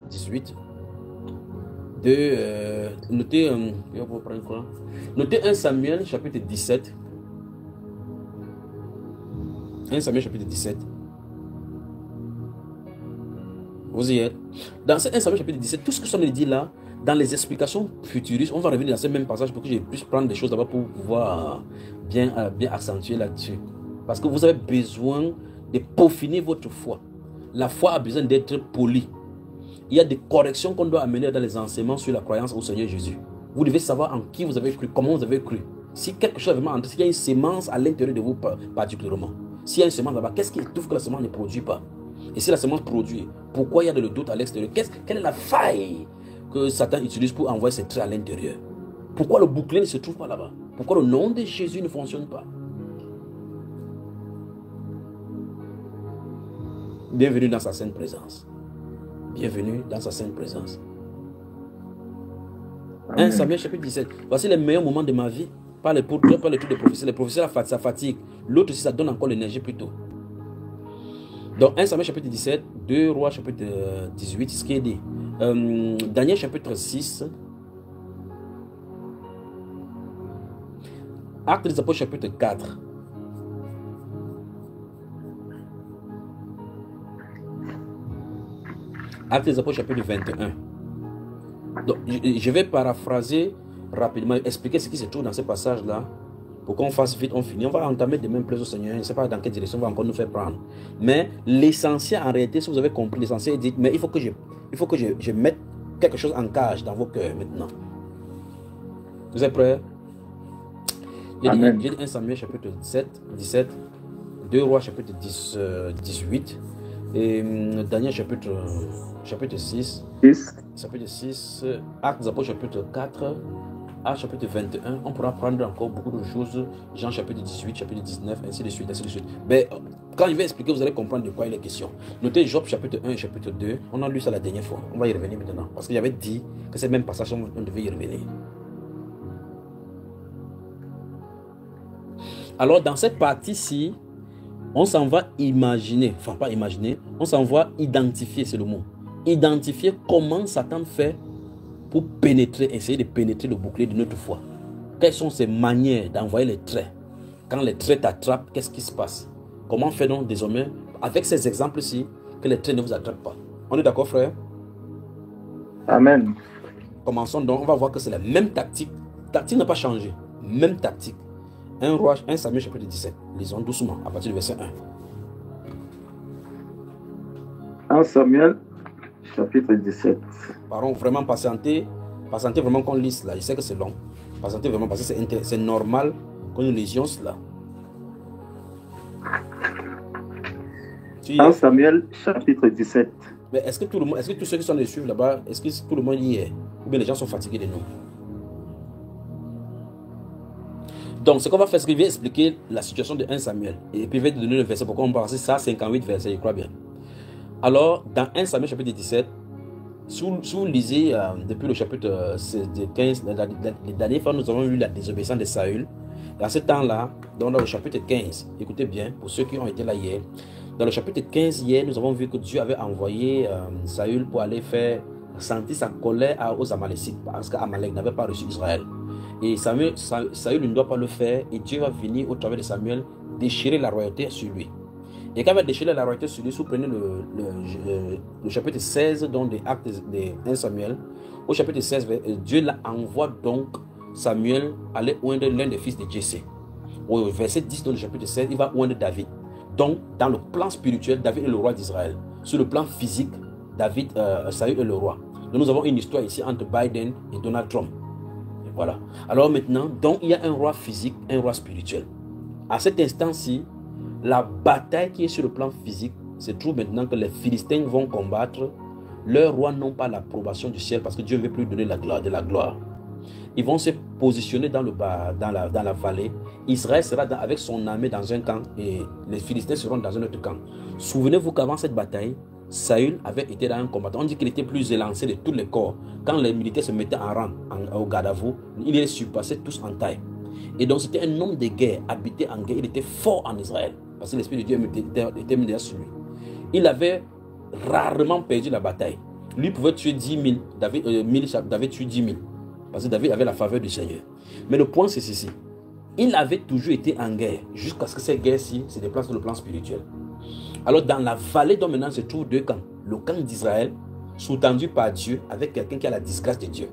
18. Notez, notez 1 Samuel chapitre 17. 1 Samuel chapitre 17. Vous y êtes. Dans ce 1 Samuel chapitre 17, tout ce que ça me dit là, dans les explications futuristes, on va revenir dans ce même passage pour que je puisse prendre des choses d'abord pour pouvoir bien accentuer là-dessus. Parce que vous avez besoin de peaufiner votre foi. La foi a besoin d'être polie. Il y a des corrections qu'on doit amener dans les enseignements sur la croyance au Seigneur Jésus. Vous devez savoir en qui vous avez cru, comment vous avez cru. Si quelque chose est vraiment entré, s'il y a une sémence à l'intérieur de vous particulièrement. S'il y a une semence là-bas, qu'est-ce qui trouve que la semence ne produit pas? Et si la semence produit, pourquoi il y a le doute à l'extérieur? Quelle est la faille que Satan utilise pour envoyer ses traits à l'intérieur? Pourquoi le bouclier ne se trouve pas là-bas? Pourquoi le nom de Jésus ne fonctionne pas? Bienvenue dans sa sainte présence. Bienvenue dans sa sainte présence. 1 Samuel chapitre 17. Voici les meilleurs moments de ma vie. Pas les trucs de prophétie. Les prophéties, ça fatigue. L'autre aussi, ça donne encore l'énergie plutôt. Donc 1 Samuel chapitre 17, 2 Rois chapitre 18, ce qui est dit. Daniel chapitre 6. Actes des Apôtres chapitre 4. Actes des Apôtres chapitre 21. Donc, je vais paraphraser rapidement, expliquer ce qui se trouve dans ce passage-là. Pour qu'on fasse vite, on finit. On va entamer de même plaisir au Seigneur. Je ne sais pas dans quelle direction on va encore nous faire prendre. Mais l'essentiel, en réalité, si vous avez compris, l'essentiel est dit, mais il faut que je mette quelque chose en cage dans vos cœurs maintenant. Vous êtes prêts? J'ai dit 1 Samuel chapitre 17, 2 Rois chapitre 18 et Daniel chapitre 6, chapitre 6, Actes des Apôtres chapitre 4, Actes chapitre 21. On pourra prendre encore beaucoup de choses, Jean chapitre 18, chapitre 19, ainsi de suite, ainsi de suite. Mais quand il va expliquer, vous allez comprendre de quoi il est question. Notez Job chapitre 1 et chapitre 2, on a lu ça la dernière fois, on va y revenir maintenant, parce qu'il avait dit que c'est le même passage, on devait y revenir. Alors dans cette partie-ci, on s'en va imaginer, enfin pas imaginer, on s'en va identifier, c'est le mot. Identifier comment Satan fait pour pénétrer, essayer de pénétrer le bouclier de notre foi. Quelles sont ses manières d'envoyer les traits? Quand les traits t'attrapent, qu'est-ce qui se passe? Comment fait donc désormais, avec ces exemples-ci, que les traits ne vous attrapent pas? On est d'accord, frère? Amen. Commençons donc, on va voir que c'est la même tactique. La tactique n'a pas changé. Même tactique. 1 Samuel chapitre 17. Lisons doucement à partir du verset 1. 1 Samuel chapitre 17. Pardon, vraiment patienter vraiment qu'on lise là. Je sais que c'est long. Patienter vraiment parce que c'est normal que nous lisions cela. 1 Samuel chapitre 17. Mais est-ce que tous ceux qui sont les suivre là-bas, est-ce que tout le monde y est? Ou bien les gens sont fatigués de nous? Donc, ce qu'on va faire, c'est qu'il va expliquer la situation de 1 Samuel. Et puis, il va te donner le verset. Pourquoi on va passer ça, 58 versets, je crois bien. Alors, dans 1 Samuel chapitre 17, si vous lisez depuis le chapitre 15, les dernières fois, nous avons vu la désobéissance de Saül. Dans ce temps-là, dans le chapitre 15, écoutez bien, pour ceux qui ont été là hier, dans le chapitre 15 hier, nous avons vu que Dieu avait envoyé Saül pour aller faire sentir sa colère aux Amalécites, parce qu'Amalek n'avait pas reçu Israël. Et Saül ne doit pas le faire, et Dieu va venir au travers de Samuel déchirer la royauté sur lui. Et quand il va déchirer la royauté sur lui, si vous prenez le chapitre 16 donc des Actes de 1 Samuel, au chapitre 16, Dieu envoie donc Samuel aller oindre l'un des fils de Jessé. Au verset 10 dans le chapitre 16, il va oindre David. Donc, dans le plan spirituel, David est le roi d'Israël. Sur le plan physique, Saül est le roi. Donc, nous avons une histoire ici entre Biden et Donald Trump. Et voilà. Alors maintenant, donc, il y a un roi physique, un roi spirituel. À cet instant-ci, la bataille qui est sur le plan physique se trouve maintenant que les Philistins vont combattre. Leurs rois n'ont pas l'approbation du ciel parce que Dieu ne veut plus donner de la gloire. Ils vont se positionner dans la vallée. Israël sera avec son armée dans un camp et les Philistins seront dans un autre camp. Souvenez-vous qu'avant cette bataille, Saül avait été dans un combat. On dit qu'il était plus élancé de tous les corps. Quand les militaires se mettaient en rang au garde à vous, il les surpassait tous en taille. Et donc c'était un homme de guerre, habité en guerre. Il était fort en Israël parce que l'Esprit de Dieu était mis sur lui. Il avait rarement perdu la bataille. Lui pouvait tuer 10 000. David tué 10 000. Parce que David avait la faveur du Seigneur. Mais le point, c'est ceci. Il avait toujours été en guerre. Jusqu'à ce que cette guerre-ci se déplace sur le plan spirituel. Alors, dans la vallée dont maintenant se trouvent deux camps. Le camp d'Israël, sous-tendu par Dieu, avec quelqu'un qui a la disgrâce de Dieu.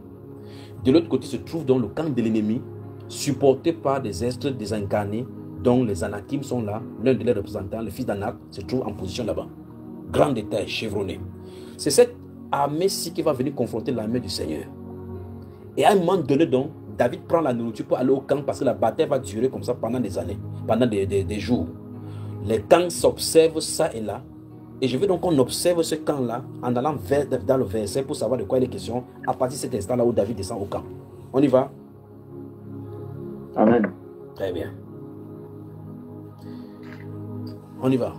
De l'autre côté se trouve donc le camp de l'ennemi, supporté par des êtres désincarnés, dont les Anakim sont là. L'un de leurs représentants, le fils d'Anak, se trouve en position là-bas. Grand détail, chevronné. C'est cette armée-ci qui va venir confronter l'armée du Seigneur. Et à un moment donné, donc, David prend la nourriture pour aller au camp parce que la bataille va durer comme ça pendant des années, pendant des jours. Les camps s'observent ça et là. Et je veux donc qu'on observe ce camp-là en allant dans le verset pour savoir de quoi il est question à partir de cet instant-là où David descend au camp. On y va? Amen. Très bien. On y va.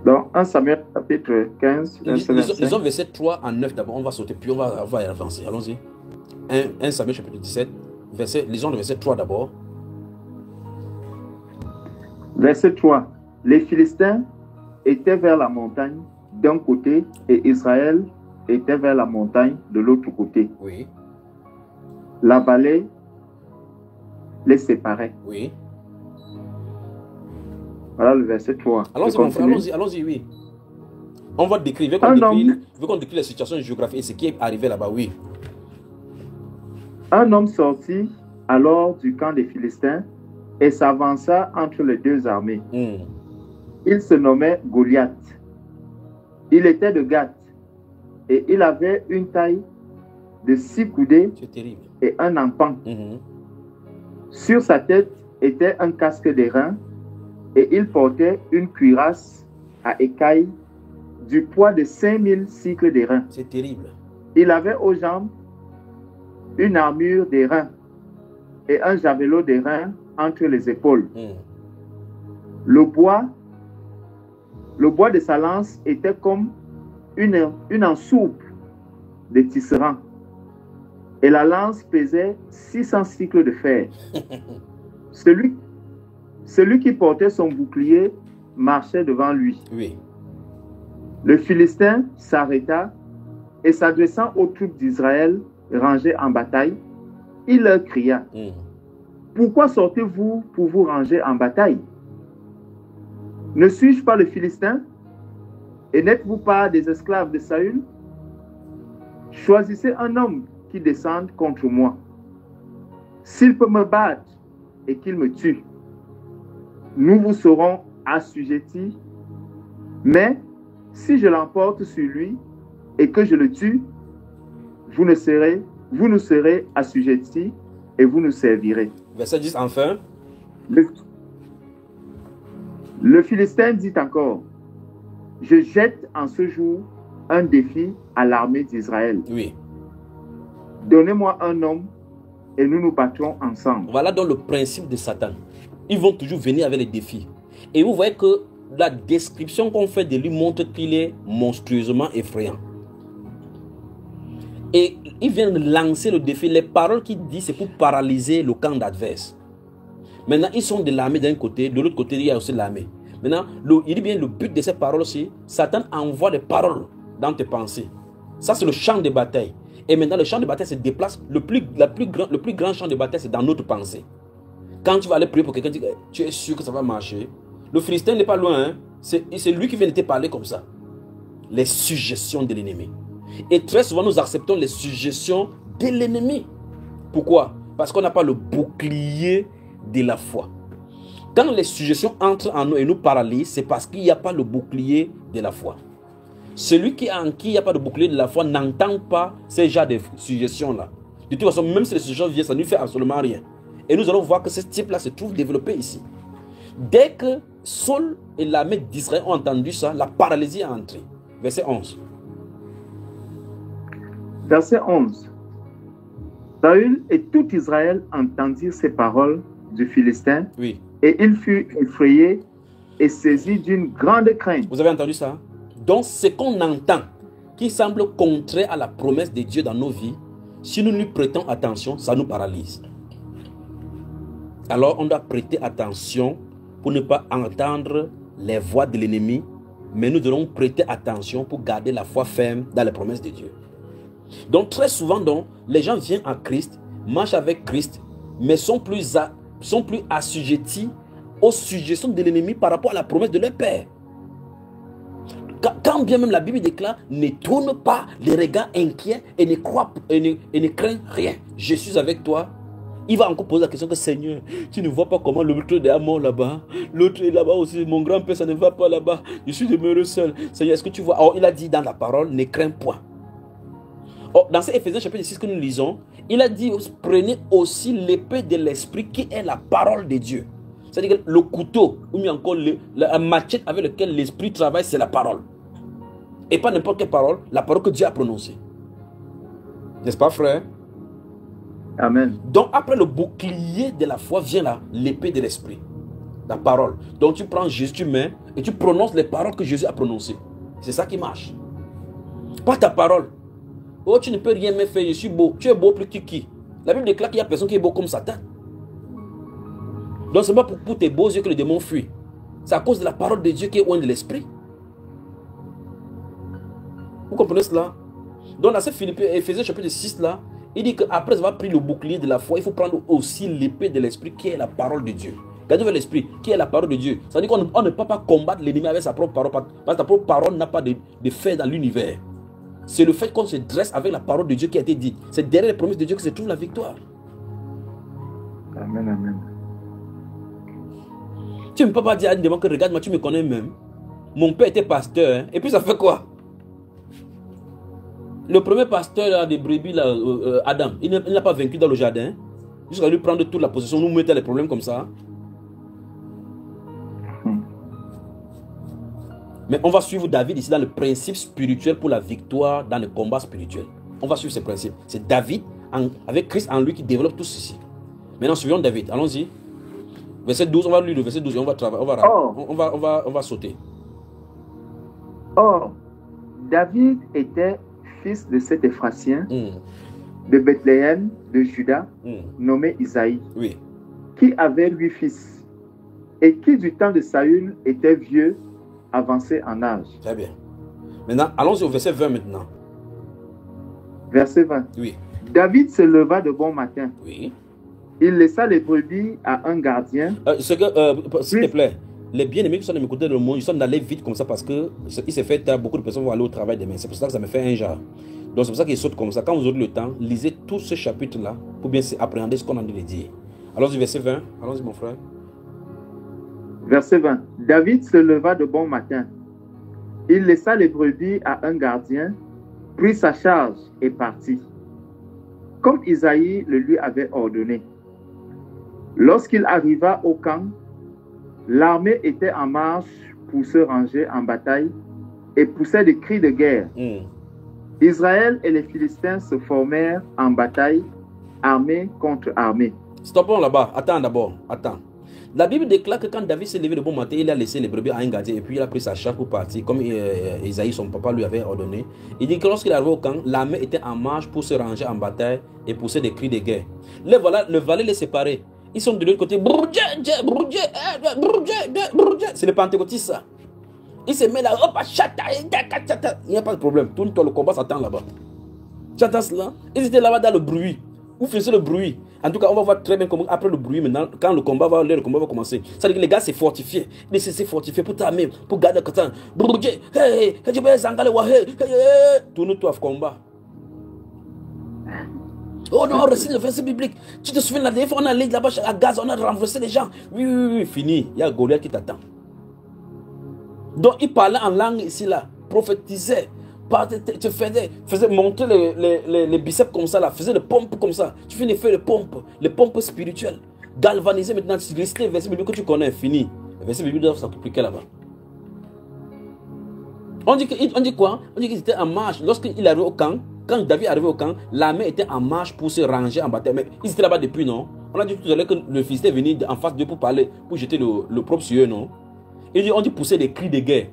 Dans 1 Samuel chapitre 15, verset 25. Lisons verset 3 à 9 d'abord. On va sauter, puis on va avancer. Allons-y. 1 Samuel chapitre 17. Lisons le verset 3 d'abord. Verset 3. Les Philistins étaient vers la montagne d'un côté et Israël était vers la montagne de l'autre côté. Oui. La vallée les séparait. Oui. Voilà le verset 3. Allons-y, mon frère, allons-y, oui. On va décrire, vu qu'on décrit la situation géographique et ce qui est arrivé là-bas, oui. Un homme sortit alors du camp des Philistins et s'avança entre les deux armées. Il se nommait Goliath. Il était de Gath et il avait une taille de 6 coudées et un empan. Sur sa tête était un casque d'airain et il portait une cuirasse à écailles du poids de 5000 cycles d'airain. C'est terrible. Il avait aux jambes une armure d'airain et un javelot d'airain entre les épaules. Le bois de sa lance était comme une ensoupe de tisserand. Et la lance pesait 600 cycles de fer. Celui qui portait son bouclier marchait devant lui. Oui. Le Philistin s'arrêta et s'adressant aux troupes d'Israël rangées en bataille, il leur cria: Pourquoi sortez-vous pour vous ranger en bataille? Ne suis-je pas le Philistin? Et n'êtes-vous pas des esclaves de Saül? Choisissez un homme qui descende contre moi. S'il peut me battre et qu'il me tue, nous vous serons assujettis. Mais si je l'emporte sur lui et que je le tue, vous nous serez assujettis et vous nous servirez. Verset 10, enfin. Le Philistin dit encore: Je jette en ce jour un défi à l'armée d'Israël. Oui. Donnez-moi un homme et nous nous battrons ensemble. Voilà donc le principe de Satan. Ils vont toujours venir avec les défis. Et vous voyez que la description qu'on fait de lui montre qu'il est monstrueusement effrayant. Et il vient de lancer le défi. Les paroles qu'il dit, c'est pour paralyser le camp d'adverse. Maintenant, ils sont de l'armée d'un côté, de l'autre côté, il y a aussi l'armée. Maintenant, il dit bien le but de ces paroles-ci, Satan envoie des paroles dans tes pensées. Ça, c'est le champ de bataille. Et maintenant, le champ de bataille se déplace. Le plus grand champ de bataille, c'est dans notre pensée. Quand tu vas aller prier pour quelqu'un, tu es sûr que ça va marcher. Le Philistin n'est pas loin. Hein? C'est lui qui vient de te parler comme ça. Les suggestions de l'ennemi. Et très souvent, nous acceptons les suggestions de l'ennemi. Pourquoi? Parce qu'on n'a pas le bouclier de la foi. Quand les suggestions entrent en nous et nous paralysent, c'est parce qu'il n'y a pas le bouclier de la foi. Celui en qui il n'y a pas de bouclier de la foi n'entend pas ces genres de suggestions-là. De toute façon, même si les suggestions viennent, ça ne lui fait absolument rien. Et nous allons voir que ce type-là se trouve développé ici. Dès que Saul et l'armée d'Israël ont entendu ça, la paralysie est entrée. Verset 11. Verset 11. Saül et tout Israël entendirent ces paroles du Philistin. Oui. Et il fut effrayé et saisi d'une grande crainte. Vous avez entendu ça? Donc, ce qu'on entend, qui semble contraire à la promesse de Dieu dans nos vies, si nous lui prêtons attention, ça nous paralyse. Alors, on doit prêter attention pour ne pas entendre les voix de l'ennemi Mais nous devons prêter attention pour garder la foi ferme dans les promesses de Dieu. Donc très souvent, les gens viennent à Christ, marchent avec Christ, mais sont plus assujettis aux suggestions de l'ennemi par rapport à la promesse de leur Père. Quand bien même la Bible déclare, ne tourne pas les regards inquiets et ne crains rien. Je suis avec toi. Il va encore poser la question que Seigneur, tu ne vois pas comment l'autre est mort là-bas. L'autre est là-bas aussi. Mon grand-père, ça ne va pas là-bas. Je suis demeuré seul. Seigneur, est-ce que tu vois? Or, il a dit dans la parole, ne crains point. Or, dans ces Éphésiens chapitre 6 que nous lisons, il a dit, prenez aussi l'épée de l'esprit qui est la parole de Dieu. C'est-à-dire que le couteau, ou bien encore la machette avec laquelle l'esprit travaille, c'est la parole. Et pas n'importe quelle parole, la parole que Dieu a prononcée. N'est-ce pas, frère? Amen. Donc, après le bouclier de la foi, vient là, l'épée de l'esprit. La parole. Donc, tu prends Jésus, tu mets, et tu prononces les paroles que Jésus a prononcées. C'est ça qui marche. Pas ta parole. Oh, tu ne peux rien me faire, je suis beau. Tu es beau plus que qui? La Bible déclare qu'il n'y a personne qui est beau comme Satan. Donc, ce n'est pas pour tes beaux yeux que le démon fuit. C'est à cause de la parole de Dieu qui est loin de l'esprit. Vous comprenez cela? Donc, dans ce Éphésiens chapitre 6 là, il dit qu'après avoir pris le bouclier de la foi, il faut prendre aussi l'épée de l'esprit qui est la parole de Dieu. Regardez vers l'esprit qui est la parole de Dieu. Ça veut dire qu'on ne peut pas combattre l'ennemi avec sa propre parole. Parce que ta propre parole n'a pas de fait dans l'univers. C'est le fait qu'on se dresse avec la parole de Dieu qui a été dite. C'est derrière les promesses de Dieu que se trouve la victoire. Amen, amen. Tu ne peux pas dire à une demande que regarde-moi, tu me connais même. Mon père était pasteur. Et puis ça fait quoi? Le premier pasteur là, des brebis, là, Adam, il n'a pas vaincu dans le jardin. Jusqu'à lui prendre toute la possession, nous mettre les problèmes comme ça. Mais on va suivre David ici dans le principe spirituel pour la victoire dans le combat spirituel. On va suivre ces principes. C'est David, avec Christ en lui, qui développe tout ceci. Maintenant, suivons David. Allons-y. Verset 12, on va lire le verset 12 et on va travailler. On va sauter. Or, David était fils de cet Ephratien de Bethléem, de Juda, nommé Isaïe, qui avait 8 fils, et qui du temps de Saül était vieux, avancé en âge. Très bien. Maintenant, allons-y au verset 20 maintenant. Verset 20. Oui. David se leva de bon matin. Oui. Il laissa les brebis à un gardien. S'il te plaît, les bien-aimés qui sont de mes côtés dans le monde, ils sont allés vite comme ça parce que il s'est fait tard, beaucoup de personnes vont aller au travail demain. C'est pour ça que ça me fait un genre. Donc c'est pour ça qu'ils sautent comme ça. Quand vous aurez le temps, lisez tout ce chapitre-là pour bien appréhender ce qu'on a envie de dire. Allons-y, verset 20. Allons-y, mon frère. Verset 20. David se leva de bon matin. Il laissa les brebis à un gardien, prit sa charge et partit, comme Isaïe le lui avait ordonné. Lorsqu'il arriva au camp, l'armée était en marche pour se ranger en bataille et poussait des cris de guerre. Israël et les Philistins se formèrent en bataille, armée contre armée. Stoppons là-bas. Attends d'abord. Attends. La Bible déclare que quand David s'est levé de bon matin, il a laissé les brebis à un gardien et puis il a pris sa charge pour partir, comme Isaïe, son papa, lui avait ordonné. Il dit que lorsqu'il est arrivé au camp, l'armée était en marche pour se ranger en bataille et pousser des cris de guerre. Le valet les séparait. Ils sont de l'autre côté. C'est le pentecôtiste, ça. Il se met là. Il n'y a pas de problème. Tout le combat s'attend là-bas. Tu entends cela? Ils étaient là-bas dans le bruit. Vous faisiez le bruit. En tout cas, on va voir très bien comment, après le bruit, maintenant, quand le combat va commencer. Ça veut dire que les gars, c'est fortifié. Ils s'est fortifié pour t'amener, pour garder le temps. Tourne-toi au combat. Oh non, on récite le verset biblique. Tu te souviens, la dernière fois, on allait là-bas à Gaza, on a renversé les gens. Oui, fini. Il y a Goliath qui t'attend. Donc, il parlait en langue ici, là. Prophétisait. Tu faisais monter les biceps comme ça, là. Faisais les pompes comme ça. Tu finis de faire les pompes spirituelles. Galvaniser maintenant. Tu récites les versets bibliques que tu connais. Fini. Les versets bibliques doivent s'appliquer là-bas. On dit quoi? On dit qu'il était en marche. Lorsqu'il arrive au camp, quand David est arrivé au camp, l'armée était en marche pour se ranger en bataille. Mais ils étaient là-bas depuis, non? On a dit tout à l'heure que le fils est venu en face d'eux pour parler, pour jeter le propre sur eux, non? On dit pousser des cris de guerre.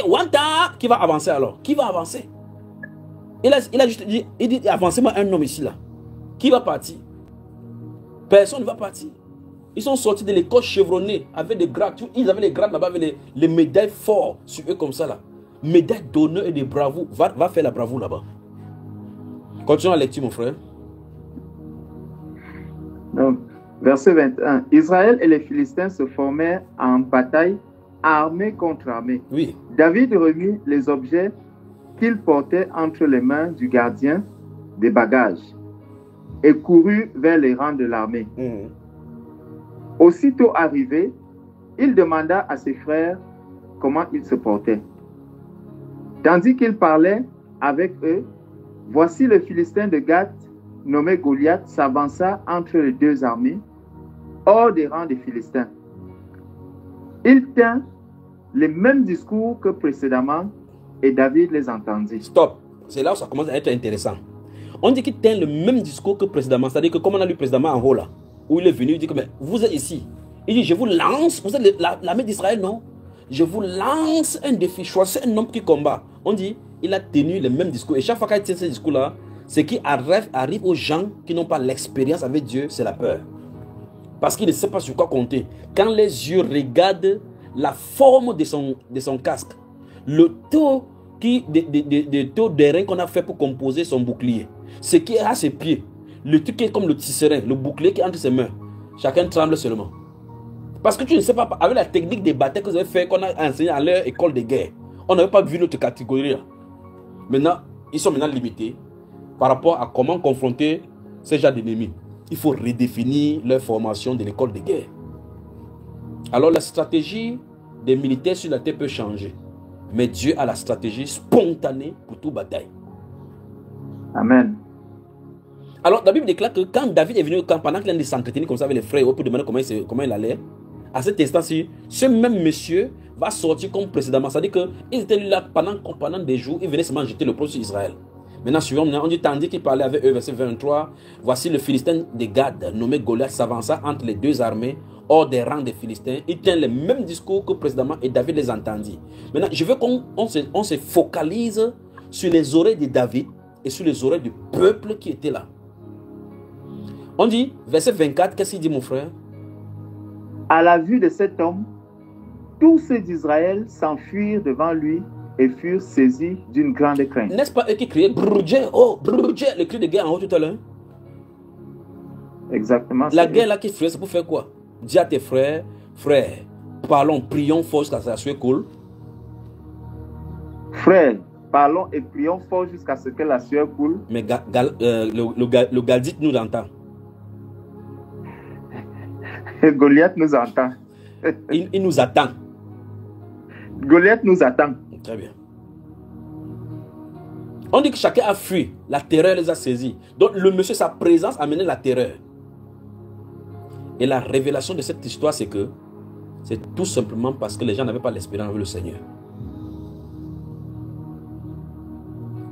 Wanta qui va avancer alors? Qui va avancer? Il a juste dit, il dit avancez-moi un homme ici là. Qui va partir? Personne ne va partir. Ils sont sortis de l'école chevronnée avec des grades. Ils avaient les grades là-bas avec les médailles fortes sur eux comme ça là. Médailles d'honneur et de bravoure. Va faire la bravoure là-bas. Continue la lecture, mon frère. Donc, verset 21. Israël et les Philistins se formèrent en bataille, armée contre armée. Oui. David remit les objets qu'il portait entre les mains du gardien des bagages et courut vers les rangs de l'armée. Aussitôt arrivé, il demanda à ses frères comment ils se portaient. Tandis qu'il parlait avec eux, voici le Philistin de Gath, nommé Goliath, s'avança entre les deux armées, hors des rangs des Philistins. Il tint les mêmes discours que précédemment et David les entendit. Stop. C'est là où ça commence à être intéressant. On dit qu'il tient le même discours que précédemment. C'est-à-dire que comme on a lu précédemment en haut là, où il est venu, il dit que mais vous êtes ici. Il dit je vous lance, vous êtes l'armée d'Israël, non? Je vous lance un défi, choisissez un homme qui combat. On dit il a tenu le même discours. Et chaque fois qu'il tient ce discours-là, ce qui arrive aux gens qui n'ont pas l'expérience avec Dieu, c'est la peur. Parce qu'il ne sait pas sur quoi compter. Quand les yeux regardent la forme de son casque, le taux d'airain qu'on a fait pour composer son bouclier, ce qui est à ses pieds, le truc qui est comme le tisserand, le bouclier qui est entre ses mains, chacun tremble seulement. Parce que tu ne sais pas, avec la technique des batailles que vous avez fait, qu'on a enseigné à leur école de guerre, on n'avait pas vu notre catégorie là. Maintenant, ils sont maintenant limités par rapport à comment confronter ces gens d'ennemis. Il faut redéfinir leur formation de l'école de guerre. Alors la stratégie des militaires sur la terre peut changer. Mais Dieu a la stratégie spontanée pour toute bataille. Amen. Alors la Bible déclare que quand David est venu au camp, pendant qu'il a s'entretenir comme ça avec les frères pour demander comment il allait, à cet instant-ci, ce même monsieur va sortir comme précédemment. C'est-à-dire qu'il était là pendant des jours, il venait seulement jeter le produit sur Israël. Maintenant, suivant, on dit, tandis qu'il parlait avec eux, verset 23, voici le Philistin de Gad, nommé Goliath, s'avança entre les deux armées, hors des rangs des Philistins. Il tient le même discours que précédemment et David les entendit. Maintenant, je veux qu'on se focalise sur les oreilles de David et sur les oreilles du peuple qui était là. On dit, verset 24, qu'est-ce qu'il dit, mon frère? À la vue de cet homme, tous ceux d'Israël s'enfuirent devant lui et furent saisis d'une grande crainte. N'est-ce pas eux qui criaient Brudget, oh Brudget, le cri de guerre en haut tout à l'heure? Exactement. La guerre là qui fait, c'est pour faire quoi? Dis à tes frères, frères, parlons, prions fort jusqu'à ce que la sueur coule. Frères, parlons et prions fort jusqu'à ce que la sueur coule. Mais le Galdite nous entend. Goliath nous entend. Il nous attend. Goliath nous attend. Très bien. On dit que chacun a fui. La terreur les a saisis. Donc le monsieur, sa présence a mené la terreur. Et la révélation de cette histoire, c'est que c'est tout simplement parce que les gens n'avaient pas l'espérance avec le Seigneur.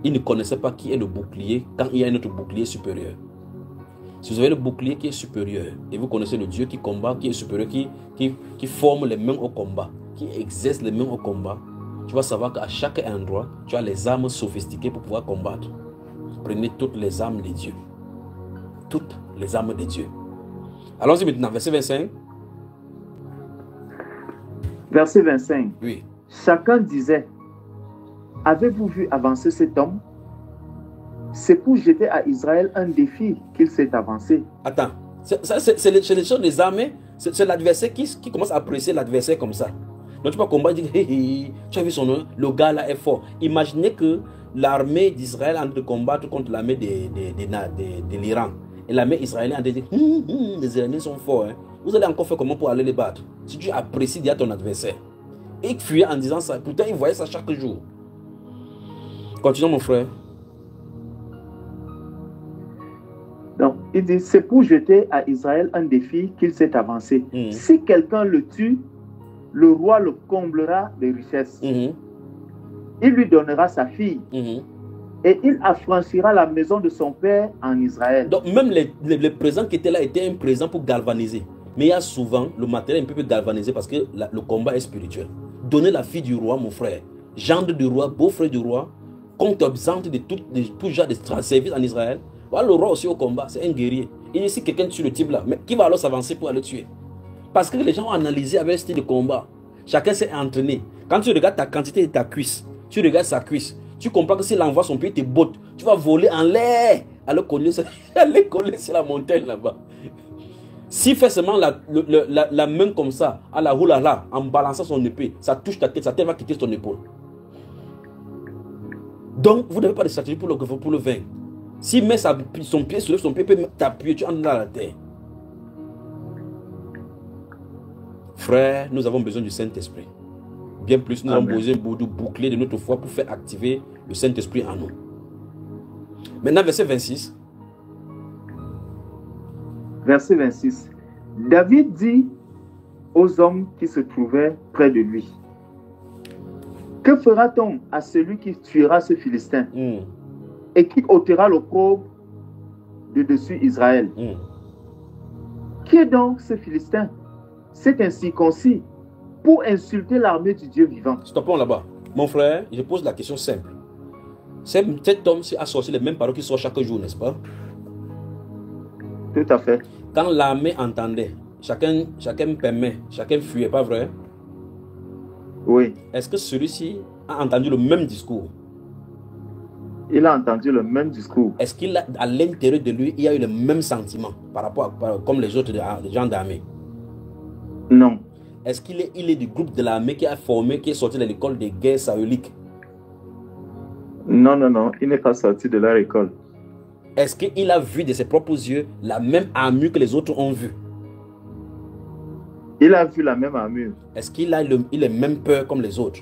Ils ne connaissaient pas qui est le bouclier quand il y a un autre bouclier supérieur. Si vous avez le bouclier qui est supérieur et vous connaissez le Dieu qui combat, qui est supérieur, qui forme les mains au combat, qui exerce les mains au combat, tu vas savoir qu'à chaque endroit, tu as les armes sophistiquées pour pouvoir combattre. Prenez toutes les armes de Dieu. Toutes les armes de Dieu. Allons-y maintenant, verset 25. Verset 25. Oui. Chacun disait, avez-vous vu avancer cet homme? C'est pour jeter à Israël un défi qu'il s'est avancé. Attends, c'est les choses des armées, c'est l'adversaire qui commence à apprécier l'adversaire comme ça. Donc tu peux combattre, dire, hey, tu as vu son nom, le gars là est fort. Imaginez que l'armée d'Israël est en train de combattre contre l'armée de l'Iran. Et l'armée israélienne a dit, les Iraniens sont forts. Hein. Vous allez encore faire comment pour aller les battre? Si tu apprécies déjà ton adversaire. Et il fuyait en disant ça. Pourtant, il voyait ça chaque jour. Continuons, mon frère. Donc, il dit, c'est pour jeter à Israël un défi qu'il s'est avancé. Si quelqu'un le tue, le roi le comblera de richesses. Il lui donnera sa fille. Et il affranchira la maison de son père en Israël. Donc, même les présents qui étaient là étaient un présent pour galvaniser. Mais il y a souvent le matériel un peu galvanisé parce que le combat est spirituel. Donner la fille du roi, mon frère, gendre du roi, beau-frère du roi, compte exempt de tout genre de service en Israël. Voilà le roi aussi au combat, c'est un guerrier. Et si quelqu'un tue le type là, mais qui va alors s'avancer pour aller tuer? Parce que les gens ont analysé avec un style de combat. Chacun s'est entraîné. Quand tu regardes ta quantité de ta cuisse, tu regardes sa cuisse, tu comprends que s'il envoie son pied, tes bottes, tu vas voler en l'air. Alors coller sur la montagne là-bas. S'il fait seulement la main comme ça, à la roulala, en balançant son épée, ça touche ta tête, sa tête va quitter ton épaule. Donc, vous n'avez pas de stratégie pour le vaincre. S'il met son pied, soulève son pied, peut t'appuyer, tu entres dans la terre. Frère, nous avons besoin du Saint-Esprit. Bien plus, nous avons besoin de boucler de notre foi pour faire activer le Saint-Esprit en nous. Maintenant, verset 26. Verset 26. David dit aux hommes qui se trouvaient près de lui: que fera-t-on à celui qui tuera ce Philistin et qui ôtera l'opprobre de dessus Israël? Qui est donc ce Philistin, cet incirconcis, pour insulter l'armée du Dieu vivant? Stoppons là-bas. Mon frère, je pose la question simple. Cet homme a sorti les mêmes paroles qui sortent chaque jour, n'est-ce pas? Tout à fait. Quand l'armée entendait, chacun permet, chacun fuyait, pas vrai? Oui. Est-ce que celui-ci a entendu le même discours? Il a entendu le même discours. Est-ce qu'il a, à l'intérieur de lui, il y a eu le même sentiment par rapport à, comme les autres gens d'armée? Non. Est-ce qu'il est du groupe de l'armée qui a formé, qui est sorti de l'école des guerres saouliques? Non, non, non. Il n'est pas sorti de leur école. Est-ce qu'il a vu de ses propres yeux la même armure que les autres ont vue? Il a vu la même armure. Est-ce qu'il a il est même peur comme les autres?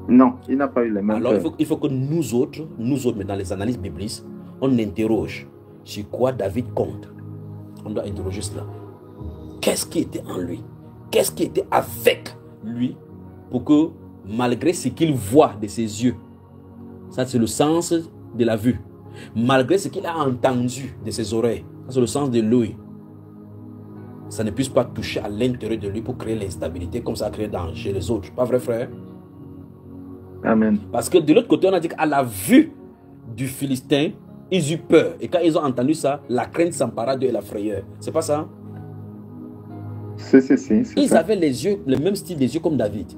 Non, il n'a pas eu les mêmes peurs. Alors il faut que nous autres, mais dans les analyses bibliques, on interroge sur quoi David compte. On doit interroger cela. Qu'est-ce qui était en lui? Qu'est-ce qui était avec lui pour que, malgré ce qu'il voit de ses yeux, ça c'est le sens de la vue, malgré ce qu'il a entendu de ses oreilles, ça c'est le sens de l'ouïe, ça ne puisse pas toucher à l'intérieur de lui pour créer l'instabilité comme ça a créé chez les autres. Pas vrai, frère? Amen. Parce que de l'autre côté, on a dit qu'à la vue du Philistin, ils eurent peur. Et quand ils ont entendu ça, la crainte s'empara d'eux et la frayeur. C'est pas ça? Ils avaient les yeux, le même style des yeux comme David.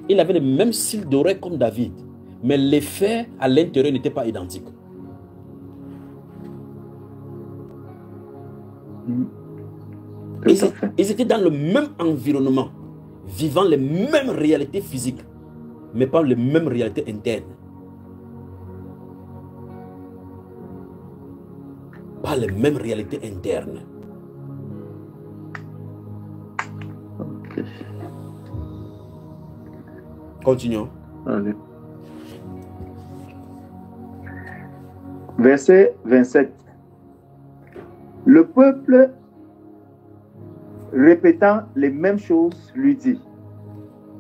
Ils avaient le même style d'oreille comme David. Mais l'effet à l'intérieur n'était pas identique. Ils étaient dans le même environnement, vivant les mêmes réalités physiques, mais pas les mêmes réalités internes. Pas les mêmes réalités internes. Okay. Continuons. Allez. Verset 27. Le peuple, répétant les mêmes choses, lui dit: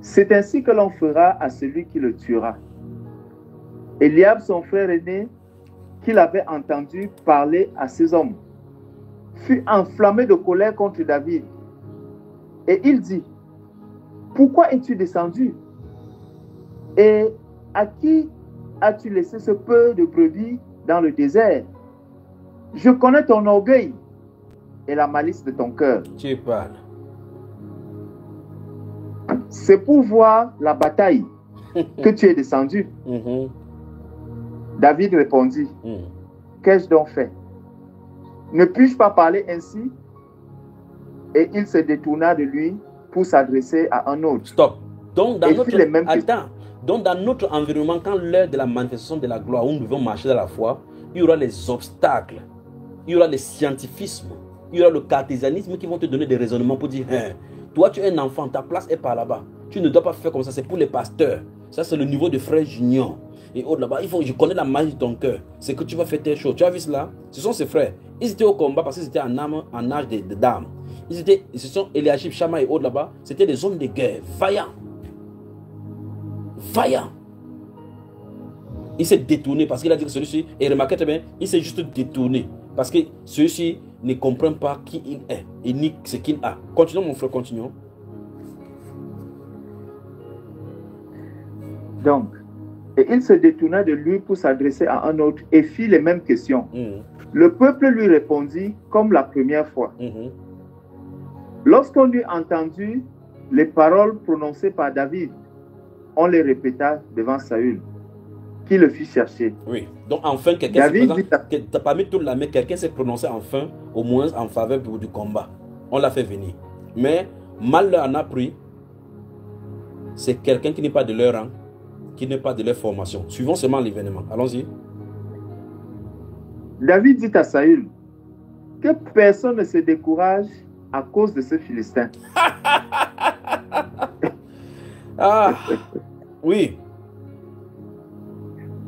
c'est ainsi que l'on fera à celui qui le tuera. Eliab, son frère aîné, qu'il avait entendu parler à ses hommes, fut enflammé de colère contre David. Et il dit: pourquoi es-tu descendu? Et à qui as-tu laissé ce peu de brebis dans le désert? Je connais ton orgueil et la malice de ton cœur. Tu parles. C'est pour voir la bataille que tu es descendu. David répondit: qu'ai-je donc fait? Ne puis-je pas parler ainsi? Et il se détourna de lui pour s'adresser à un autre. Stop. Donc dans notre environnement, quand l'heure de la manifestation de la gloire, où nous devons marcher dans la foi, il y aura les obstacles, il y aura les scientifismes, il y aura le cartésianisme qui vont te donner des raisonnements pour dire: hein, toi tu es un enfant, ta place est par là-bas. Tu ne dois pas faire comme ça, c'est pour les pasteurs. Ça c'est le niveau de frère junior. Et autres là-bas, je connais la magie de ton cœur. C'est que tu vas faire telle chose. Tu as vu cela? Ce sont ses frères. Ils étaient au combat parce qu'ils étaient en âge d'armes. Ce sont Eliashib, Shama et autres là-bas. C'était des hommes de guerre, vaillants. Vaillant. Il s'est détourné parce qu'il a dit que celui-ci, et remarquez très bien, il s'est juste détourné parce que celui-ci ne comprend pas qui il est et ni ce qu'il a. Continuons mon frère, continuons. Donc, et il se détourna de lui pour s'adresser à un autre et fit les mêmes questions. Le peuple lui répondit comme la première fois. Lorsqu'on eut entendu les paroles prononcées par David, on les répéta devant Saül, qui le fit chercher. Oui. Donc enfin, quelqu'un parmi toute l'armée, quelqu'un s'est prononcé enfin, au moins en faveur du combat. On l'a fait venir. Mais mal leur en a pris. C'est quelqu'un qui n'est pas de leur rang, qui n'est pas de leur formation. Suivons seulement l'événement. Allons-y. David dit à Saül que personne ne se décourage à cause de ce Philistin. Ah, oui.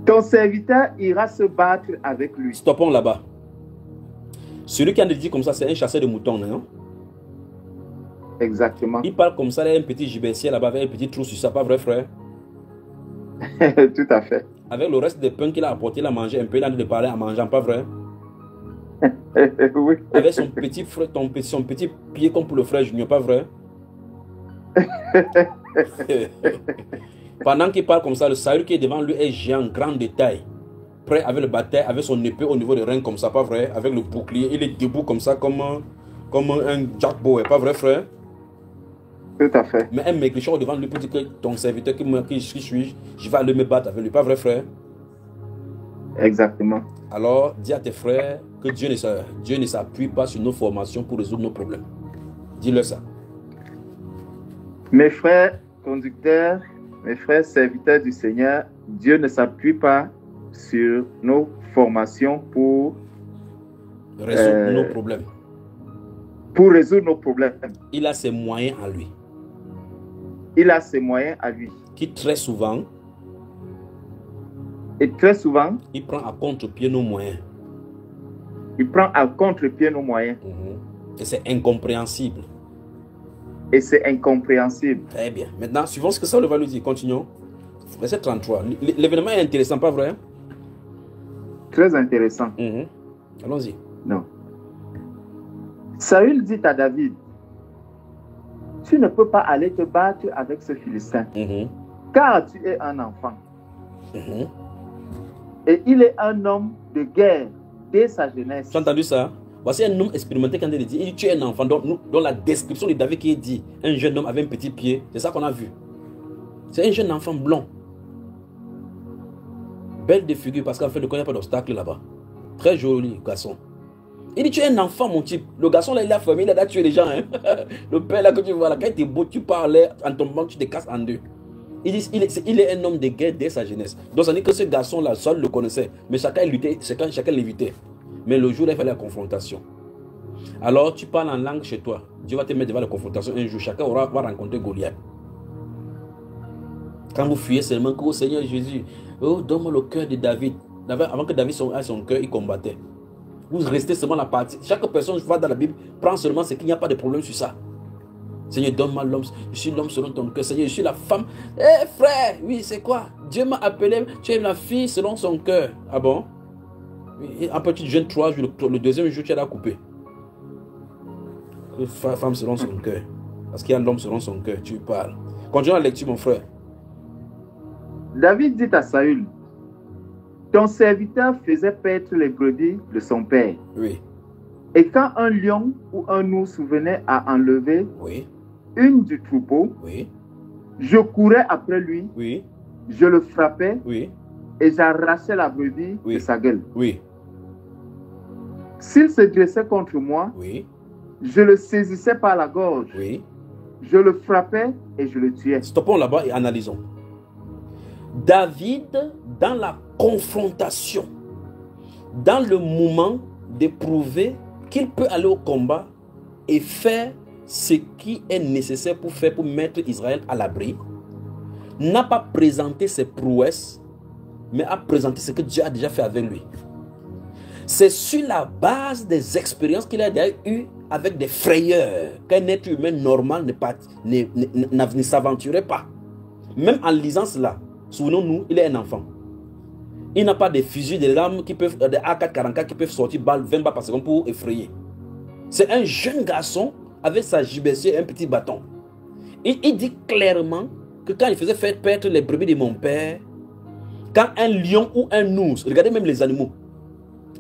Ton serviteur ira se battre avec lui. Stoppons là-bas. Celui qui en dit comme ça, c'est un chasseur de moutons, non? Exactement. Il parle comme ça, il y a un petit gibecier là-bas avec un petit trou sur ça, pas vrai, frère? Tout à fait. Avec le reste des pains qu'il a apporté, il a mangé un peu, il a de parler en mangeant, pas vrai? Oui. Avec son petit frère, son petit pied comme pour le frère Junior, pas vrai? Pendant qu'il parle comme ça, le Saül qui est devant lui est géant, grand de taille. Prêt avec le bataille, avec son épée au niveau des reins comme ça, pas vrai? Avec le bouclier, il est debout comme ça, comme un Jack Bauer, pas vrai, frère? Tout à fait. Mais un maigrichon devant lui pour dire que ton serviteur qui suis, je vais aller me battre avec lui, pas vrai, frère? Exactement. Alors, dis à tes frères que Dieu ne s'appuie pas sur nos formations pour résoudre nos problèmes. Dis-leur ça. Mes frères conducteurs, mes frères serviteurs du Seigneur, Dieu ne s'appuie pas sur nos formations pour résoudre nos problèmes. Pour résoudre nos problèmes. Il a ses moyens à lui. Il a ses moyens à lui. Qui très souvent, il prend à contre-pied nos moyens. Il prend à contre-pied nos moyens. Et c'est incompréhensible. Très bien. Maintenant, suivons ce que ça va nous dire. Continuons. Verset 33. L'événement est intéressant, pas vrai? Très intéressant. Allons-y. Non. Saül dit à David, tu ne peux pas aller te battre avec ce Philistin, car tu es un enfant. Et il est un homme de guerre dès sa jeunesse. Tu as entendu ça? Voici un homme expérimenté quand il dit, tu es un enfant. Donc, dans la description de David qui est dit, un jeune homme avec un petit pied, c'est ça qu'on a vu. C'est un jeune enfant blond. Belle de figure parce qu'en fait, il n'y a pas d'obstacle là-bas. Très joli garçon. Il dit, tu es un enfant, mon type. Le garçon, là, il a fermé, il a tué les gens. Hein? Le père, là, que tu vois, là, quand il était beau, tu parlais, en tombant, tu te casses en deux. Il dit, il est un homme de guerre dès sa jeunesse. Donc, ça veut dire que ce garçon-là, seul le connaissait. Mais chacun luttait, chacun l'évitait. Mais le jour, il fallait la confrontation. Alors, tu parles en langue chez toi. Dieu va te mettre devant la confrontation un jour. Chacun va rencontrer Goliath. Quand vous fuyez seulement que, oh Seigneur Jésus, oh, donne-moi le cœur de David. Avant que David ait son cœur, il combattait. Vous restez seulement la partie. Chaque personne qui va dans la Bible prend seulement ce qu'il n'y a pas de problème sur ça. Seigneur, donne-moi l'homme. Je suis l'homme selon ton cœur. Seigneur, je suis la femme. Eh frère, oui, c'est quoi? Dieu m'a appelé. Tu es la fille selon son cœur. Ah bon? Après, tu jeûnes 3 jours. Le deuxième jour, tu as la coupé. Femme selon son cœur. Parce qu'il y a l'homme selon son cœur. Tu parles. Continuons la lecture, mon frère. David dit à Saül, ton serviteur faisait paître les brebis de son père. Oui. Et quand un lion ou un ours venait à enlever une du troupeau, je courais après lui, je le frappais et j'arrachais la brebis de sa gueule. S'il se dressait contre moi, je le saisissais par la gorge, je le frappais et je le tuais. Stoppons là-bas et analysons. David, dans la confrontation, dans le moment d'éprouver qu'il peut aller au combat et faire ce qui est nécessaire pour mettre Israël à l'abri, n'a pas présenté ses prouesses, mais a présenté ce que Dieu a déjà fait avec lui. C'est sur la base des expériences qu'il a déjà eues avec des frayeurs qu'un être humain normal ne s'aventurait pas. Même en lisant cela, souvenons-nous, il est un enfant. Il n'a pas de fusils, des lames qui peuvent, des AK-44 qui peuvent sortir 20 balles par seconde pour effrayer. C'est un jeune garçon avec sa gibecière et un petit bâton. Il dit clairement que quand il faisait faire perdre les brebis de mon père, quand un lion ou un ours, regardez même les animaux,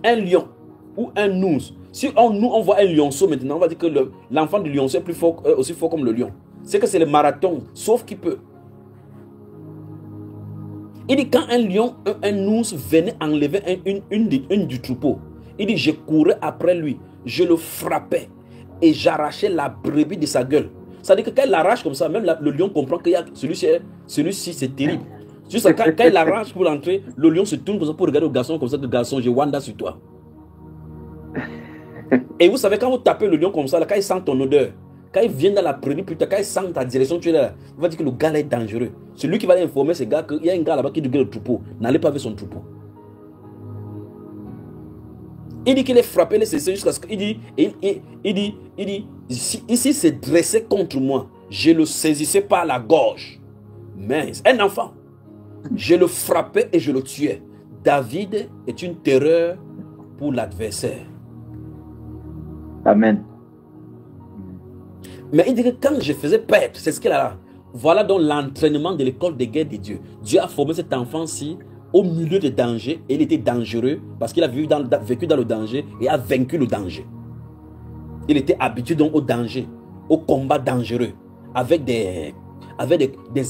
un lion ou un ours Si nous, on voit un lionceau maintenant, on va dire que l'enfant du lionceau est plus fort, aussi fort comme le lion. C'est que c'est le marathon, sauf qu'il peut. Il dit quand un lion, un ours venait enlever une du troupeau, il dit je courais après lui, je le frappais et j'arrachais la brebis de sa gueule. Ça veut dire que quand il l'arrache comme ça, même le lion comprend que celui-ci c'est terrible. Juste quand il l'arrache pour l'entrer, le lion se tourne comme ça pour regarder le garçon comme ça, que garçon, je wanda sur toi. Et vous savez, quand vous tapez le lion comme ça, là, quand il sent ton odeur, quand il vient dans la prairie, plus tard, quand il sent ta direction, tu es là, il va dire que le gars là est dangereux. C'est lui qui va informer ce gars qu'il y a un gars là-bas qui regarde le troupeau. N'allez pas avec son troupeau. Il dit qu'il est frappé, il est cessé jusqu'à ce qu'il dit, il dit, ici c'est dressé contre moi, je le saisissais par la gorge. Mais un enfant, je le frappais et je le tuais. David est une terreur pour l'adversaire. Amen. Mais il dit que quand je faisais perdre, c'est ce qu'il a là. Voilà donc l'entraînement de l'école de guerre de Dieu. Dieu a formé cet enfant-ci au milieu des dangers. Et il était dangereux parce qu'il a vécu dans le danger et a vaincu le danger. Il était habitué donc au danger, au combat dangereux, avec des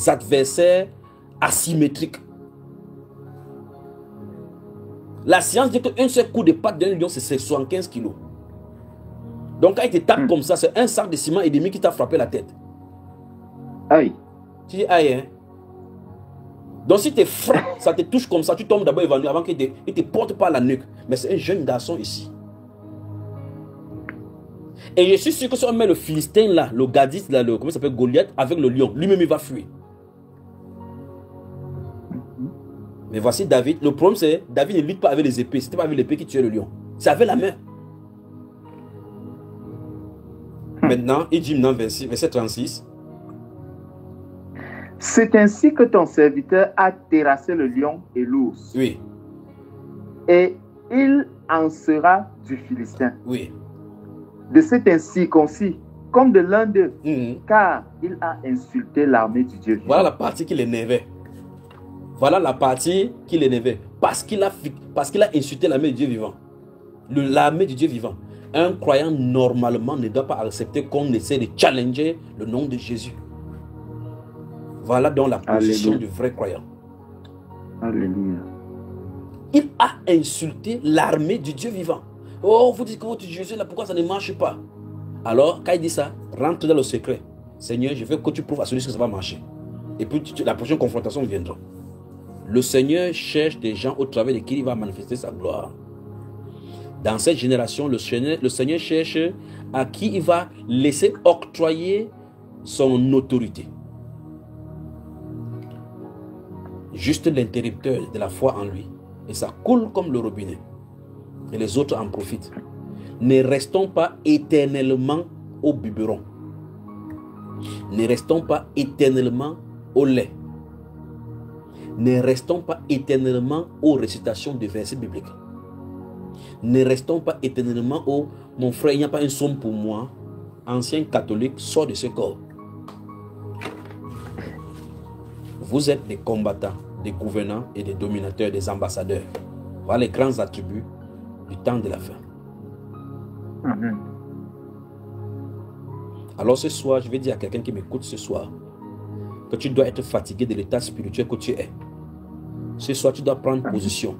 adversaires asymétriques. La science dit qu'un seul coup de patte d'un lion, c'est 75 kilos. Donc quand il te tape comme ça, c'est un sac de ciment et demi qui t'a frappé la tête. Aïe. Tu dis aïe, hein? Donc si tu frappes, ça te touche comme ça, tu tombes d'abord évanoui avant qu'il te porte par la nuque. Mais c'est un jeune garçon ici. Et je suis sûr que si on met le Philistin là, le gadiste là, comment il s'appelle, Goliath, avec le lion, lui-même il va fuir. Mais voici David. Le problème c'est, David ne lutte pas avec les épées. C'était pas avec l'épée qui tuait le lion. C'est avec la main. Maintenant, il dit maintenant verset 36. C'est ainsi que ton serviteur a terrassé le lion et l'ours. Oui. Et il en sera du Philistin. Oui. De cet incirconcis, comme de l'un d'eux, car il a insulté l'armée du Dieu vivant. Voilà la partie qui l'énervait. Voilà la partie qui l'énervait. Parce qu'il a insulté l'armée du Dieu vivant. L'armée du Dieu vivant. Un croyant, normalement, ne doit pas accepter qu'on essaie de challenger le nom de Jésus. Voilà donc la position du vrai croyant. Alléluia. Il a insulté l'armée du Dieu vivant. Oh, vous dites que votre Jésus là, pourquoi ça ne marche pas? Alors, quand il dit ça, rentre dans le secret. Seigneur, je veux que tu prouves à celui que ça va marcher. Et puis, la prochaine confrontation viendra. Le Seigneur cherche des gens au travers de qui il va manifester sa gloire. Dans cette génération, le Seigneur cherche à qui il va laisser octroyer son autorité. Juste l'interrupteur de la foi en lui. Et ça coule comme le robinet. Et les autres en profitent. Ne restons pas éternellement au biberon. Ne restons pas éternellement au lait. Ne restons pas éternellement aux récitations de versets bibliques. Ne restons pas éternellement au « Mon frère, il n'y a pas un somme pour moi. » Ancien catholique, sort de ce corps. Vous êtes des combattants, des gouvernants et des dominateurs, des ambassadeurs. Voilà les grands attributs du temps de la fin. Amen. Alors ce soir, je vais dire à quelqu'un qui m'écoute ce soir que tu dois être fatigué de l'état spirituel que tu es. Ce soir, tu dois prendre position.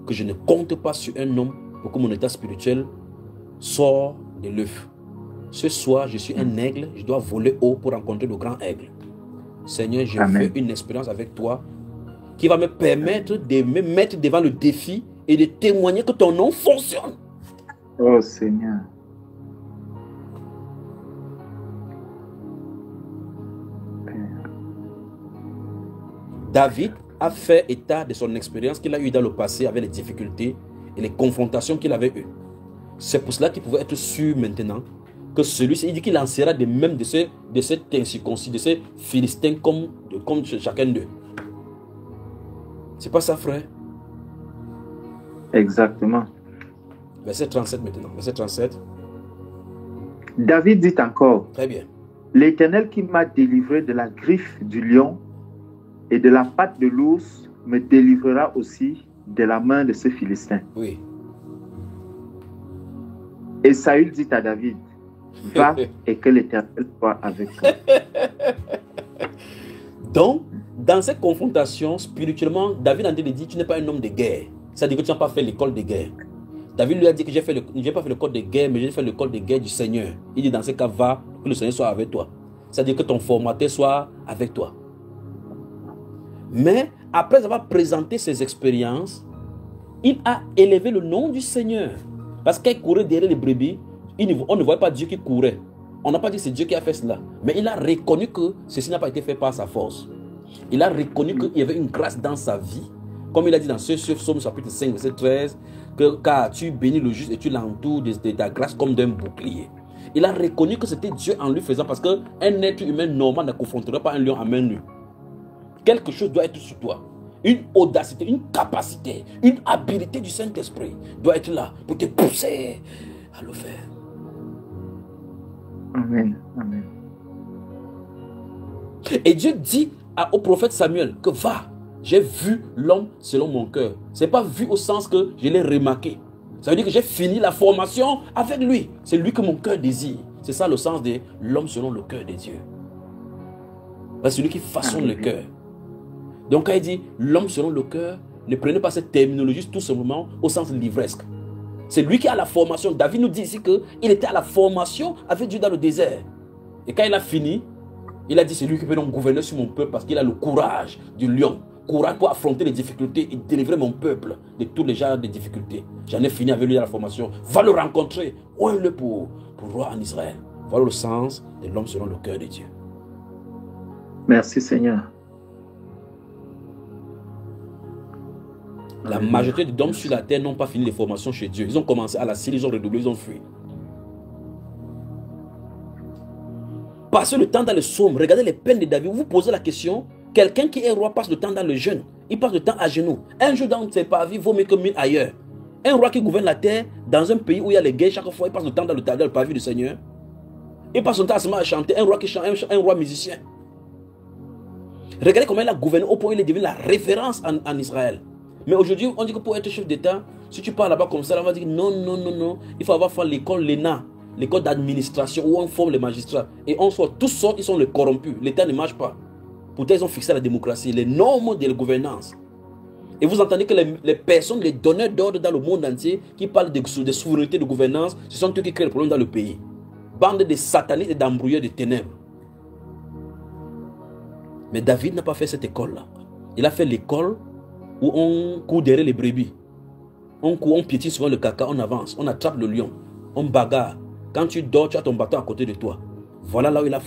Que je ne compte pas sur un homme pour que mon état spirituel sorte de l'œuf. Ce soir, je suis un aigle, je dois voler haut pour rencontrer le grand aigle. Seigneur, je veux une expérience avec toi qui va me permettre de me mettre devant le défi et de témoigner que ton nom fonctionne. Oh Seigneur. David a fait état de son expérience qu'il a eue dans le passé avec les difficultés et les confrontations qu'il avait eues. C'est pour cela qu'il pouvait être sûr maintenant que celui-ci, il dit qu'il en sera de même de cet incirconcis, de ces Philistins comme chacun d'eux. C'est pas ça, frère? Exactement. Verset 37 maintenant. Verset 37. David dit encore. Très bien. L'Éternel qui m'a délivré de la griffe du lion et de la patte de l'ours me délivrera aussi de la main de ce Philistin. Oui. Et Saül dit à David, va et que l'Éternel soit avec toi. Donc, dans cette confrontation, spirituellement, David a dit, tu n'es pas un homme de guerre. C'est-à-dire que tu n'as pas fait l'école de guerre. David lui a dit que je n'ai pas fait l'école de guerre, mais j'ai fait l'école de guerre du Seigneur. Il dit, dans ce cas, va, que le Seigneur soit avec toi. C'est-à-dire que ton formateur soit avec toi. Mais, après avoir présenté ses expériences, il a élevé le nom du Seigneur. Parce qu'il courait derrière les brebis, on ne voyait pas Dieu qui courait. On n'a pas dit que c'est Dieu qui a fait cela. Mais il a reconnu que ceci n'a pas été fait par sa force. Il a reconnu qu'il y avait une grâce dans sa vie. Comme il a dit dans ce psaume chapitre 5, verset 13, que car tu bénis le juste et tu l'entoures de ta grâce comme d'un bouclier. Il a reconnu que c'était Dieu en lui faisant, parce qu'un être humain normal ne confronterait pas un lion à main nue. Quelque chose doit être sur toi. Une audacité, une capacité, une habilité du Saint-Esprit doit être là pour te pousser à le faire. Amen. Amen. Et Dieu dit au prophète Samuel que va, j'ai vu l'homme selon mon cœur. Ce n'est pas vu au sens que je l'ai remarqué. Ça veut dire que j'ai fini la formation avec lui. C'est lui que mon cœur désire. C'est ça le sens de l'homme selon le cœur de Dieu. C'est celui qui façonne le cœur. Donc quand il dit l'homme selon le cœur, ne prenez pas cette terminologie tout simplement au sens livresque. C'est lui qui a la formation. David nous dit ici qu'il était à la formation avec Dieu dans le désert. Et quand il a fini, il a dit c'est lui qui peut donc gouverner sur mon peuple parce qu'il a le courage du lion. Courage pour affronter les difficultés et délivrer mon peuple de tous les genres de difficultés. J'en ai fini avec lui à la formation. Va le rencontrer. Ouvre-le pour roi en Israël. Voilà le sens de l'homme selon le cœur de Dieu. Merci Seigneur. La majorité des hommes sur la terre n'ont pas fini les formations chez Dieu. Ils ont commencé à la Syrie, ils ont redoublé, ils ont fui. Passez le temps dans le psaume, regardez les peines de David. Vous vous posez la question, quelqu'un qui est roi passe le temps dans le jeûne. Il passe le temps à genoux. Un jour dans ses parvis vaut mieux que 1000 ailleurs. Un roi qui gouverne la terre dans un pays où il y a les guerres, chaque fois il passe le temps dans le parvis du Seigneur. Il passe son temps à chanter, un roi qui chante, un roi musicien. Regardez comment il a gouverné au point où il est devenu la référence en Israël. Mais aujourd'hui, on dit que pour être chef d'État, si tu parles là-bas comme ça, on va dire non, non, non, non. Il faut avoir fait l'école l'ENA, l'école d'administration où on forme les magistrats. Et on sort, tous sortent, ils sont les corrompus. L'État ne marche pas. Pourtant, ils ont fixé la démocratie, les normes de la gouvernance. Et vous entendez que les personnes, les donneurs d'ordre dans le monde entier, qui parlent de souveraineté de gouvernance, ce sont eux qui créent le problème dans le pays. Bande de satanistes et d'embrouilleurs de ténèbres. Mais David n'a pas fait cette école-là. Il a fait l'école où on court derrière les brebis. On court, on piétine souvent le caca, on avance, on attrape le lion, on bagarre. Quand tu dors, tu as ton bâton à côté de toi. Voilà là où il a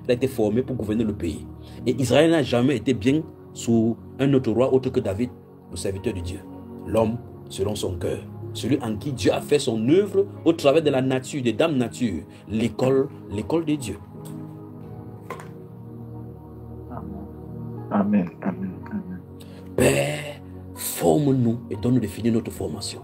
été formé pour gouverner le pays. Et Israël n'a jamais été bien sous un autre roi autre que David, le serviteur de Dieu. L'homme selon son cœur. Celui en qui Dieu a fait son œuvre au travers de la nature, des dames nature. L'école de Dieu. Amen, amen, amen. Père, forme-nous et donne-nous de finir notre formation.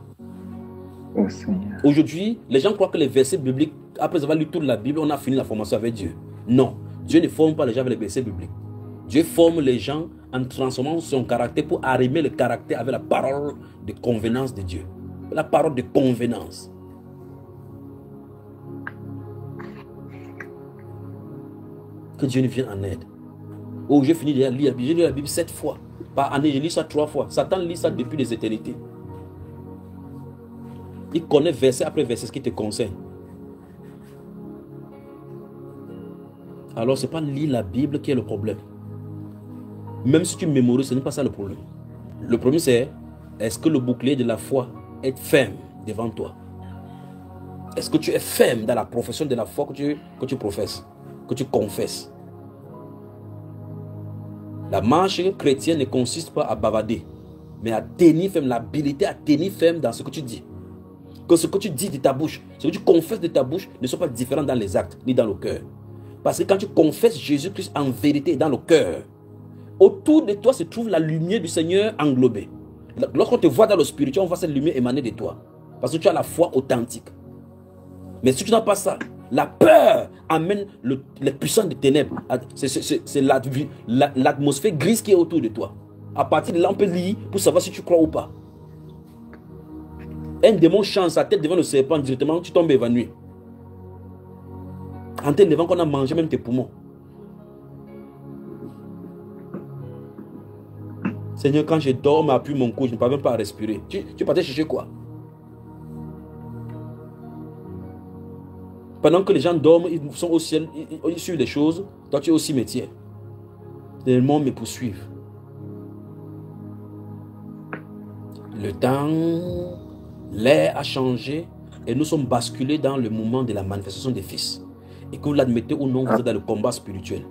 Oh Seigneur. Aujourd'hui, les gens croient que les versets bibliques, après avoir lu toute la Bible, on a fini la formation avec Dieu. Non, Dieu ne forme pas les gens avec les versets bibliques. Dieu forme les gens en transformant son caractère pour arrimer le caractère avec la parole de convenance de Dieu. La parole de convenance. Que Dieu nous vienne en aide. Oh, j'ai fini de lire la Bible 7 fois. Par année, je lis ça 3 fois. Satan lit ça depuis des éternités. Il connaît verset après verset ce qui te concerne. Alors, ce n'est pas lire la Bible qui est le problème. Même si tu mémorises, ce n'est pas ça le problème. Le problème, c'est est-ce que le bouclier de la foi est ferme devant toi? Est-ce que tu es ferme dans la profession de la foi que tu professes, que tu confesses? La marche chrétienne ne consiste pas à bavader, mais à tenir ferme, l'habilité à tenir ferme dans ce que tu dis. Que ce que tu dis de ta bouche, ce que tu confesses de ta bouche ne soit pas différent dans les actes, ni dans le cœur. Parce que quand tu confesses Jésus-Christ en vérité dans le cœur, autour de toi se trouve la lumière du Seigneur englobée. Lorsqu'on te voit dans le spirituel, on voit cette lumière émaner de toi. Parce que tu as la foi authentique. Mais si tu n'as pas ça, la peur amène les puissants des ténèbres. C'est l'atmosphère grise qui est autour de toi. À partir de là, on peut lire pour savoir si tu crois ou pas. Un démon change sa tête devant le serpent, directement, tu tombes évanoui. En te levant qu'on a mangé même tes poumons. Seigneur, quand je dors, m'appuie mon cou, je ne parviens pas à respirer. Tu partais chercher quoi? Pendant que les gens dorment, ils sont au ciel, ils suivent des choses, toi tu es au cimetière. Les démons me poursuivent. Le temps, l'air a changé et nous sommes basculés dans le moment de la manifestation des fils. Et que vous l'admettez ou non, vous êtes dans le combat spirituel.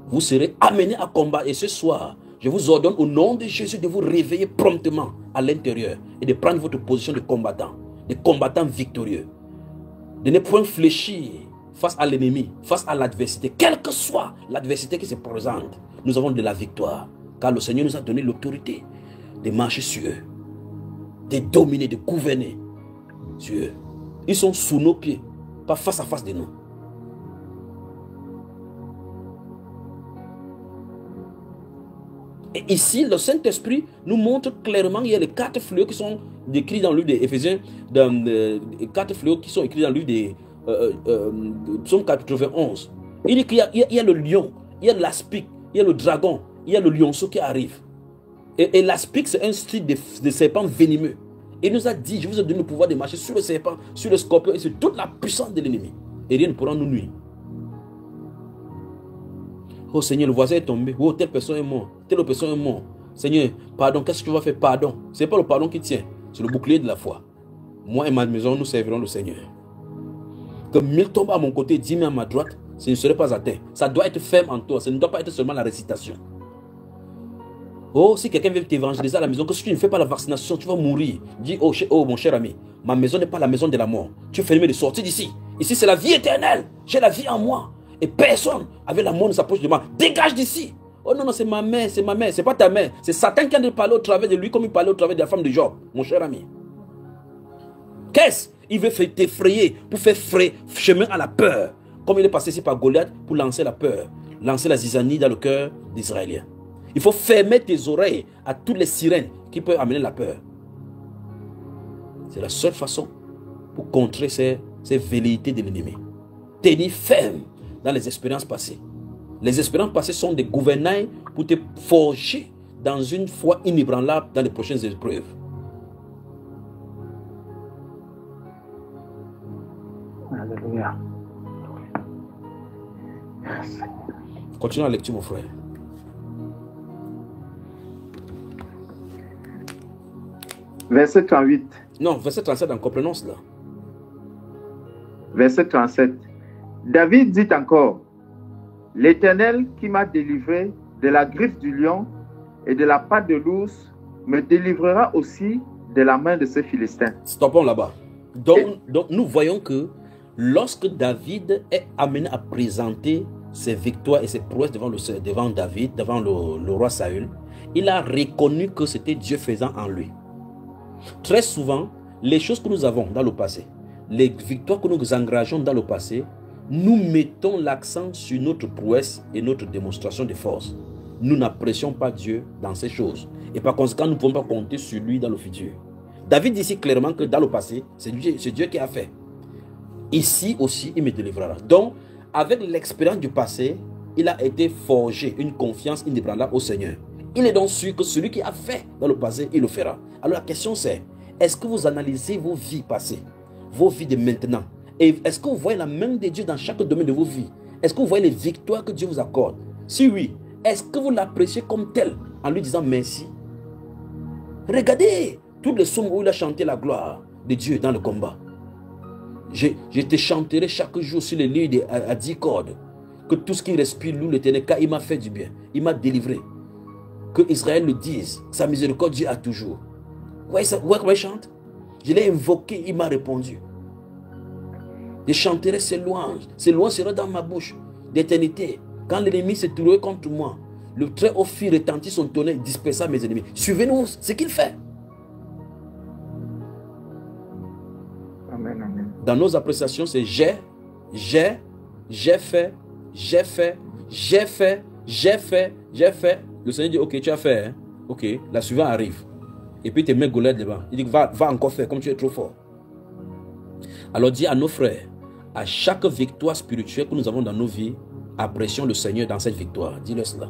Vous serez amenés à combattre. Et ce soir, je vous ordonne au nom de Jésus de vous réveiller promptement à l'intérieur et de prendre votre position de combattant victorieux. De ne point fléchir face à l'ennemi, face à l'adversité. Quelle que soit l'adversité qui se présente, nous avons de la victoire. Car le Seigneur nous a donné l'autorité de marcher sur eux, de dominer, de gouverner sur eux. Ils sont sous nos pieds, pas face à face de nous. Et ici, le Saint-Esprit nous montre clairement qu'il y a les 4 fléaux qui sont décrits dans le livre des Éphésiens, les 4 fléaux qui sont écrits dans le livre des Psaume 91. Il dit qu'il y a le lion, il y a l'aspic, il y a le dragon, il y a le lionceau qui arrive. Et l'aspic, c'est un style de serpent venimeux. Il nous a dit, je vous ai donné le pouvoir de marcher sur le serpent, sur le scorpion et sur toute la puissance de l'ennemi. Et rien ne pourra nous nuire. Oh Seigneur, le voisin est tombé. Oh, telle personne est morte. Telle autre personne est morte. Seigneur, pardon, qu'est-ce que tu vas faire? Pardon. Ce n'est pas le pardon qui tient. C'est le bouclier de la foi. Moi et ma maison, nous servirons le Seigneur. Que 1000 tombent à mon côté, 10 000 à ma droite, ce ne serait pas atteint. Ça doit être ferme en toi. Ça ne doit pas être seulement la récitation. Oh, si quelqu'un vient t'évangéliser à la maison, que si tu ne fais pas la vaccination, tu vas mourir. Dis, oh mon cher ami, ma maison n'est pas la maison de la mort. Tu es fermé de sortir d'ici. Ici, c'est la vie éternelle. J'ai la vie en moi. Et personne avec la mort ne s'approche de moi. Dégage d'ici. Oh non, c'est ma mère, c'est ma mère. C'est pas ta mère. C'est Satan qui a de parler au travers de lui comme il parlait au travers de la femme de Job, mon cher ami. Qu'est-ce? Il veut t'effrayer pour faire chemin à la peur. Comme il est passé ici par Goliath pour lancer la peur. Lancer la zizanie dans le cœur des Israéliens. Il faut fermer tes oreilles à toutes les sirènes qui peuvent amener la peur. C'est la seule façon pour contrer ces velléités de l'ennemi. Tenir ferme dans les expériences passées. Les expériences passées sont des gouvernails pour te forger dans une foi inébranlable dans les prochaines épreuves. Alléluia. Continue la lecture, mon frère. Verset 38. Non, verset 37, encore prononce-là. Verset 37. David dit encore, l'Éternel qui m'a délivré de la griffe du lion et de la patte de l'ours me délivrera aussi de la main de ces Philistins. Stoppons là-bas. Donc, nous voyons que lorsque David est amené à présenter ses victoires et ses prouesses devant David, devant le roi Saül, il a reconnu que c'était Dieu faisant en lui. Très souvent, les choses que nous avons dans le passé, les victoires que nous engageons dans le passé, nous mettons l'accent sur notre prouesse et notre démonstration de force. Nous n'apprécions pas Dieu dans ces choses. Et par conséquent, nous ne pouvons pas compter sur lui dans le futur. David dit ici clairement que dans le passé, c'est Dieu qui a fait. Ici aussi, il me délivrera. Donc, avec l'expérience du passé, il a été forgé une confiance inébranlable au Seigneur. Il est donc sûr que celui qui a fait dans le passé, il le fera. Alors la question c'est, est-ce que vous analysez vos vies passées, vos vies de maintenant? Et est-ce que vous voyez la main de Dieu dans chaque domaine de vos vies? Est-ce que vous voyez les victoires que Dieu vous accorde? Si oui, est-ce que vous l'appréciez comme tel en lui disant merci? Regardez tous les psaumes où il a chanté la gloire de Dieu dans le combat. Je te chanterai chaque jour sur les livres à 10 cordes. Que tout ce qui respire loue l'Éternel, car il m'a fait du bien. Il m'a délivré. Que Israël le dise, sa miséricorde Dieu a toujours. Vous voyez comment il chante? Je l'ai invoqué, il m'a répondu. Je chanterai ses louanges. Ses louanges seront dans ma bouche d'éternité. Quand l'ennemi s'est trouvé contre moi, le très haut fit retentir son tonnerre, dispersa mes ennemis. Suivez-nous ce qu'il fait. Amen, amen. Dans nos appréciations, c'est j'ai fait. Le Seigneur dit, ok, tu as fait. Hein? Ok, la suivante arrive. Et puis, tu mets Goliath devant. Il dit, va encore faire, comme tu es trop fort. Alors dis à nos frères, à chaque victoire spirituelle que nous avons dans nos vies, apprécions le Seigneur dans cette victoire. Dis-le cela.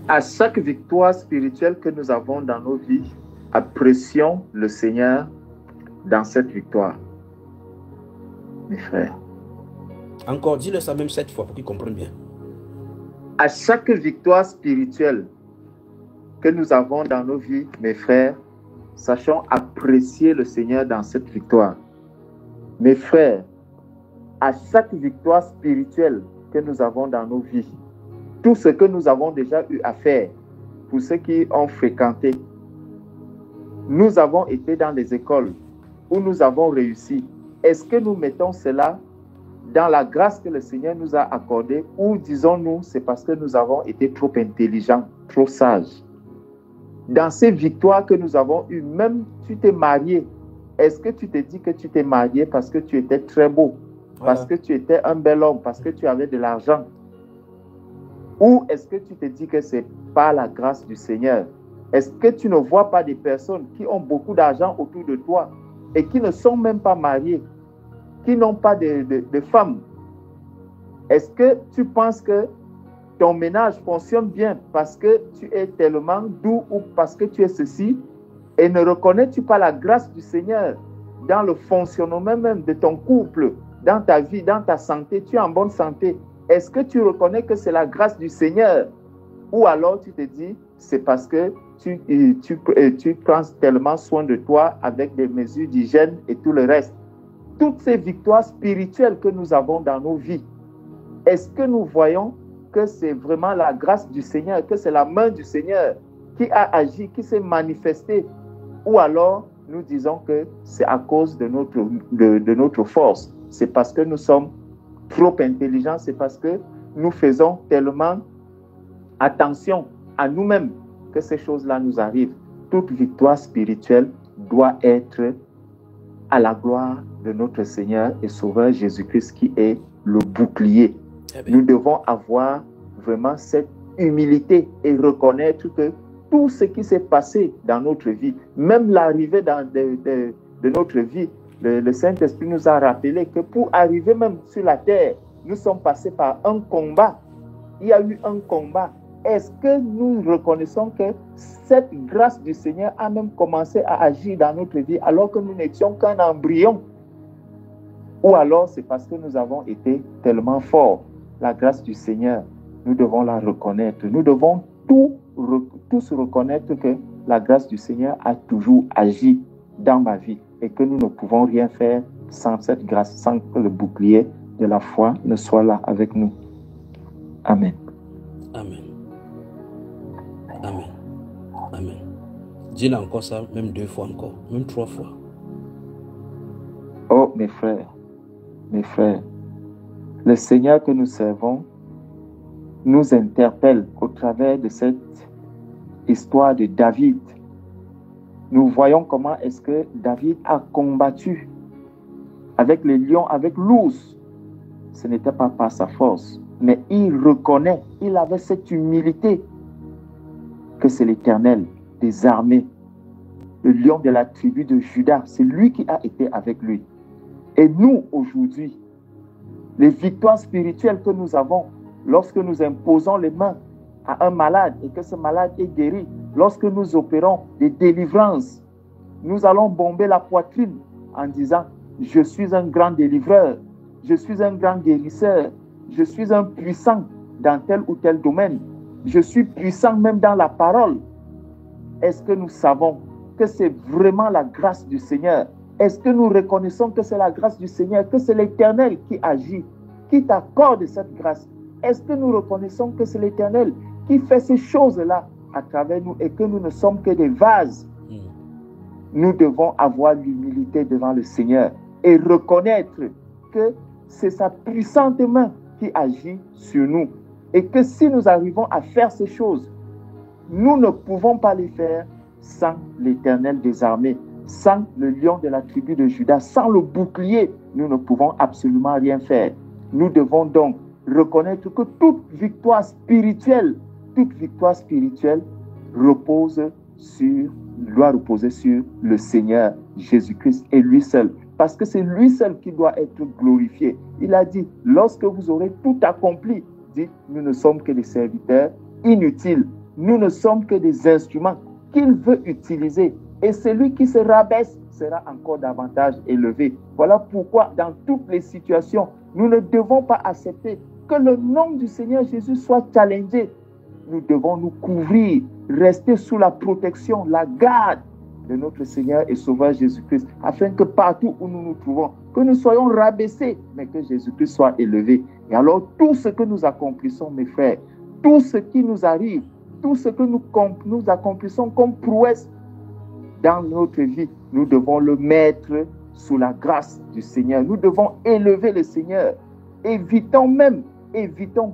À chaque victoire spirituelle que nous avons dans nos vies, apprécions le Seigneur dans cette victoire. Mes frères. Encore, dis-le ça même 7 fois pour qu'ils comprennent bien. À chaque victoire spirituelle que nous avons dans nos vies, mes frères, sachons apprécier le Seigneur dans cette victoire. Mes frères, à chaque victoire spirituelle que nous avons dans nos vies, tout ce que nous avons déjà eu à faire, pour ceux qui ont fréquenté, nous avons été dans les écoles où nous avons réussi. Est-ce que nous mettons cela dans la grâce que le Seigneur nous a accordée ou disons-nous c'est parce que nous avons été trop intelligents, trop sages? Dans ces victoires que nous avons eues, même tu t'es marié, est-ce que tu te dis que tu t'es marié parce que tu étais très beau, parce que tu étais un bel homme, parce que tu avais de l'argent? Ou est-ce que tu te dis que c'est par la grâce du Seigneur? Est-ce que tu ne vois pas des personnes qui ont beaucoup d'argent autour de toi et qui ne sont même pas mariées, qui n'ont pas de femmes? Est-ce que tu penses que ton ménage fonctionne bien parce que tu es tellement doux ou parce que tu es ceci? Et ne reconnais-tu pas la grâce du Seigneur dans le fonctionnement même de ton couple, dans ta vie, dans ta santé? Tu es en bonne santé. Est-ce que tu reconnais que c'est la grâce du Seigneur? Ou alors tu te dis, c'est parce que tu prends tellement soin de toi avec des mesures d'hygiène et tout le reste. Toutes ces victoires spirituelles que nous avons dans nos vies, est-ce que nous voyons que c'est vraiment la grâce du Seigneur, que c'est la main du Seigneur qui a agi, qui s'est manifestée? Ou alors nous disons que c'est à cause de notre force, c'est parce que nous sommes trop intelligents, c'est parce que nous faisons tellement attention à nous-mêmes que ces choses-là nous arrivent. Toute victoire spirituelle doit être à la gloire de notre Seigneur et Sauveur Jésus-Christ qui est le bouclier. Nous devons avoir vraiment cette humilité et reconnaître que tout ce qui s'est passé dans notre vie, même l'arrivée de notre vie, le Saint-Esprit nous a rappelé que pour arriver même sur la terre, nous sommes passés par un combat. Il y a eu un combat. Est-ce que nous reconnaissons que cette grâce du Seigneur a même commencé à agir dans notre vie alors que nous n'étions qu'un embryon? Ou alors c'est parce que nous avons été tellement forts? La grâce du Seigneur, nous devons la reconnaître. Nous devons tous reconnaître que la grâce du Seigneur a toujours agi dans ma vie et que nous ne pouvons rien faire sans cette grâce, sans que le bouclier de la foi ne soit là avec nous. Amen. Amen. Amen. Amen. Dis-le encore ça, même 2 fois encore, même 3 fois. Oh, mes frères, le Seigneur que nous servons nous interpelle au travers de cette histoire de David. Nous voyons comment est-ce que David a combattu avec les lions, avec l'ours. Ce n'était pas par sa force, mais il reconnaît, il avait cette humilité que c'est l'Éternel des armées, le lion de la tribu de Juda. C'est lui qui a été avec lui. Et nous, aujourd'hui, les victoires spirituelles que nous avons lorsque nous imposons les mains à un malade et que ce malade est guéri, lorsque nous opérons des délivrances, nous allons bomber la poitrine en disant « Je suis un grand délivreur, je suis un grand guérisseur, je suis un puissant dans tel ou tel domaine, je suis puissant même dans la parole. » Est-ce que nous savons que c'est vraiment la grâce du Seigneur? Est-ce que nous reconnaissons que c'est la grâce du Seigneur, que c'est l'Éternel qui agit, qui t'accorde cette grâce? Est-ce que nous reconnaissons que c'est l'Éternel qui fait ces choses-là à travers nous et que nous ne sommes que des vases? Nous devons avoir l'humilité devant le Seigneur et reconnaître que c'est sa puissante main qui agit sur nous et que si nous arrivons à faire ces choses, nous ne pouvons pas les faire sans l'Éternel des armées, sans le lion de la tribu de Juda, sans le bouclier. Nous ne pouvons absolument rien faire. Nous devons donc reconnaître que toute victoire spirituelle doit reposer sur le Seigneur Jésus-Christ et lui seul. parce que c'est lui seul qui doit être glorifié. Il a dit, lorsque vous aurez tout accompli, dites, nous ne sommes que des serviteurs inutiles. Nous ne sommes que des instruments qu'il veut utiliser. Et celui qui se rabaisse sera encore davantage élevé. Voilà pourquoi, dans toutes les situations, nous ne devons pas accepter que le nom du Seigneur Jésus soit challengé. Nous devons nous couvrir, rester sous la protection, la garde de notre Seigneur et Sauveur Jésus-Christ, afin que partout où nous nous trouvons, que nous soyons rabaissés, mais que Jésus-Christ soit élevé. Et alors, tout ce que nous accomplissons, mes frères, tout ce qui nous arrive, tout ce que nous accomplissons comme prouesse dans notre vie, nous devons le mettre sous la grâce du Seigneur. Nous devons élever le Seigneur. Évitons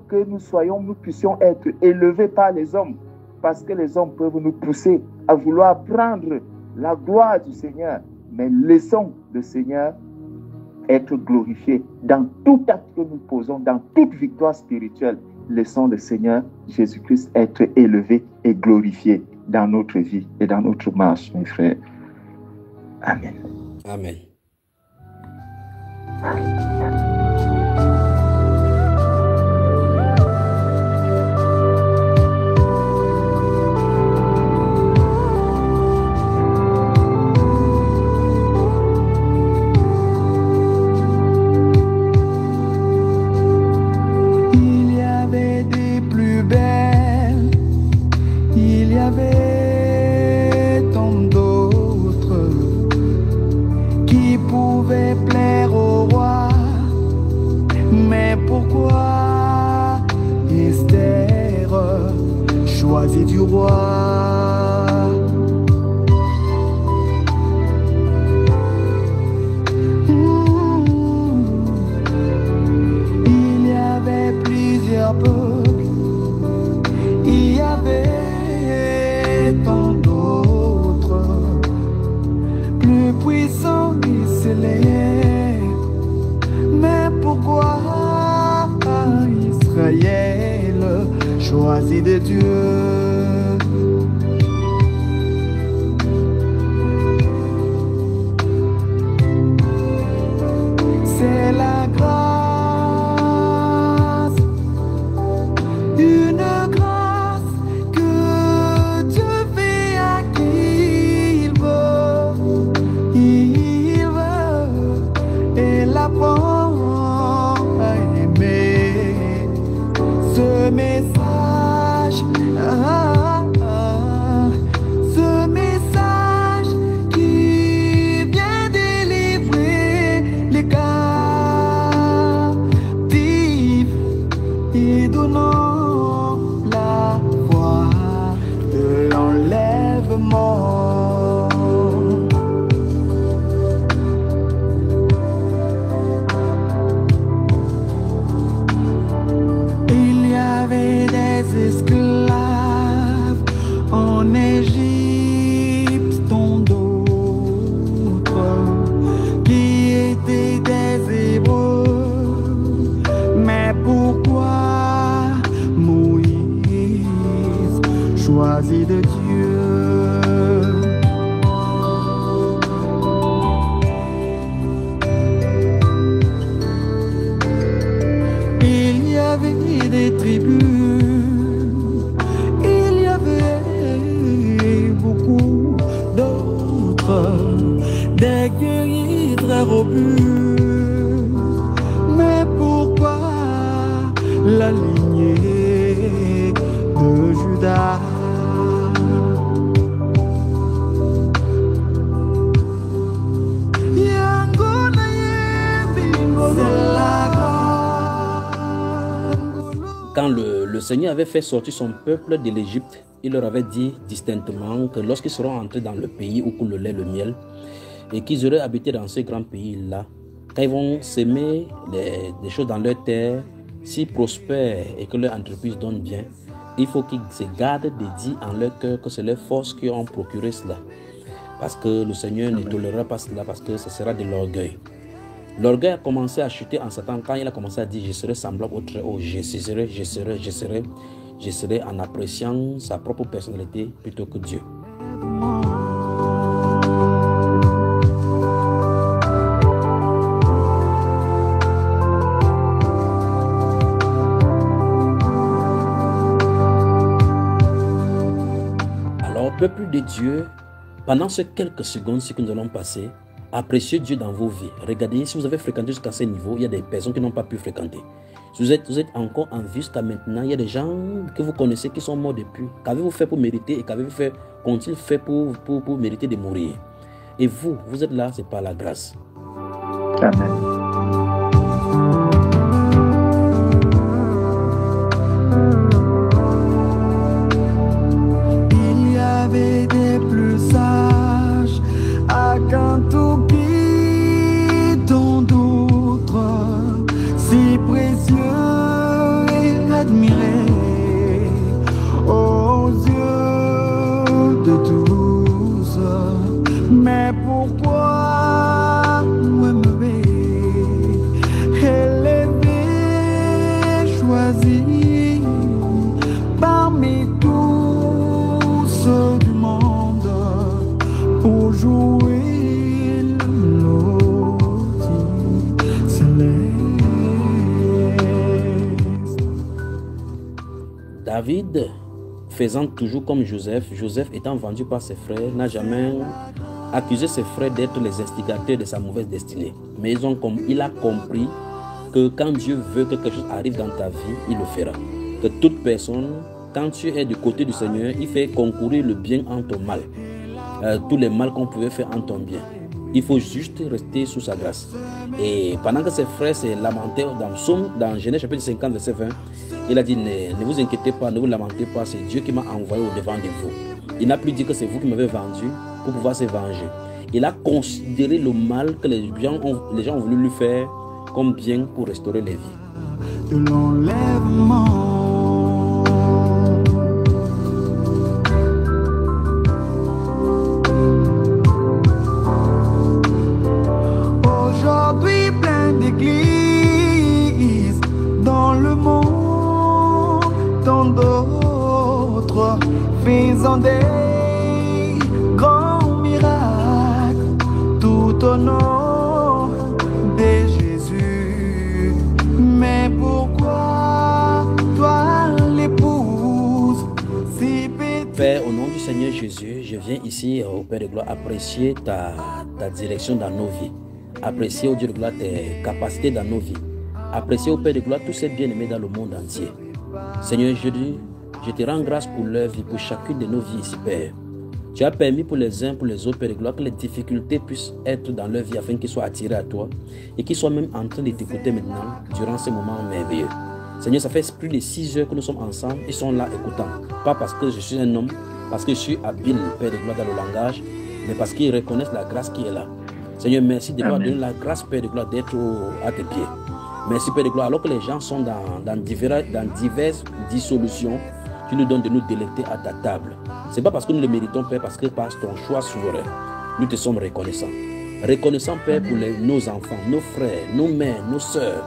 que nous puissions être élevés par les hommes, parce que les hommes peuvent nous pousser à vouloir prendre la gloire du Seigneur, mais laissons le Seigneur être glorifié dans tout acte que nous posons, dans toute victoire spirituelle. Laissons le Seigneur Jésus-Christ être élevé et glorifié dans notre vie et dans notre marche, mes frères. Amen. Amen. Choisi du roi. Il y avait plusieurs peuples, il y avait tant d'autres, plus puissants et célèbres. Mais pourquoi Israël, choisi de Dieu? C'est la grâce, une grâce que Dieu fait à qui il veut, et l'apprend à aimer ce message. Ce message qui vient délivrer les captifs et donnant la voix de l'enlèvement. Il y avait des esclaves en Égypte, tant d'autres qui étaient des Hébreux. Mais pourquoi Moïse, choisi de Dieu? Il y avait des tribus, il y avait beaucoup d'autres, des guerriers très robustes. Mais pourquoi la lignée de Judas? Quand le Seigneur avait fait sortir son peuple de l'Égypte, il leur avait dit distinctement que lorsqu'ils seront entrés dans le pays où coule le lait, le miel, et qu'ils auraient habité dans ce grand pays-là, quand ils vont s'aimer des choses dans leur terre, s'ils prospèrent et que leur entreprise donne bien, il faut qu'ils se gardent de dire en leur cœur que c'est leurs forces qui ont procuré cela. Parce que le Seigneur ne tolérera pas cela, parce que ce sera de l'orgueil. L'orgueil a commencé à chuter en Satan quand il a commencé à dire « Je serai semblable au Très-Haut, je serai en appréciant sa propre personnalité plutôt que Dieu. » Alors, peuple de Dieu, pendant ces quelques secondes que nous allons passer, appréciez Dieu dans vos vies. Regardez, si vous avez fréquenté jusqu'à ce niveau, il y a des personnes qui n'ont pas pu fréquenter. Si vous êtes encore en vie jusqu'à maintenant, il y a des gens que vous connaissez qui sont morts depuis. Qu'avez-vous fait pour mériter et qu'avez-vous fait, qu'ont-ils fait pour mériter de mourir? Et vous êtes là, c'est par la grâce. Amen. Il y avait des plus sages à Kantuki, tant d'autres si précieux et admirés aux yeux de tous. Mais pourquoi m'aimer, élevé, choisi parmi tous du monde pour jouer l'autre céleste? David, faisant toujours comme Joseph étant vendu par ses frères, n'a jamais accusé ses frères d'être les instigateurs de sa mauvaise destinée. Mais il a compris que quand Dieu veut que quelque chose arrive dans ta vie, il le fera. Que toute personne, quand tu es du côté du Seigneur, il fait concourir le bien en ton mal. Tous les mal qu'on pouvait faire en ton bien. Il faut juste rester sous sa grâce. Et pendant que ses frères se lamentaient dans Genèse chapitre 50, verset 20, il a dit, ne vous inquiétez pas, ne vous lamentez pas, c'est Dieu qui m'a envoyé au devant de vous. Il n'a plus dit que c'est vous qui m'avez vendu pour pouvoir se venger. Il a considéré le mal que les gens ont voulu lui faire comme bien pour restaurer les vies. De l'enlèvement. Aujourd'hui, plein d'églises dans le monde, tant d'autres faisant des grands miracles, tout au nom de Jésus. Mais pourquoi toi, l'épouse, si petite? Père, au nom du Seigneur Jésus, je viens ici, au Père de gloire, apprécier ta direction dans nos vies. Apprécier, au Dieu de gloire, tes capacités dans nos vies. Apprécier, au Père de gloire, tous ces bien-aimés dans le monde entier. Seigneur, je te rends grâce pour leur vie, pour chacune de nos vies ici, Père. Tu as permis pour les uns, pour les autres, Père de gloire, que les difficultés puissent être dans leur vie afin qu'ils soient attirés à toi et qu'ils soient même en train de t'écouter maintenant durant ces moments merveilleux. Seigneur, ça fait plus de 6 heures que nous sommes ensemble. Ils sont là écoutant. Pas parce que je suis un homme, parce que je suis habile, Père de gloire, dans le langage, mais parce qu'ils reconnaissent la grâce qui est là. Seigneur, merci de m'avoir donné la grâce, Père de gloire, d'être à tes pieds. Merci, Père de gloire. Alors que les gens sont dans diverses dissolutions, tu nous donnes de nous délecter à ta table. Ce n'est pas parce que nous le méritons, Père, parce que par ton choix souverain, nous te sommes reconnaissants. Reconnaissants, Père, pour nos enfants, nos frères, nos mères, nos sœurs.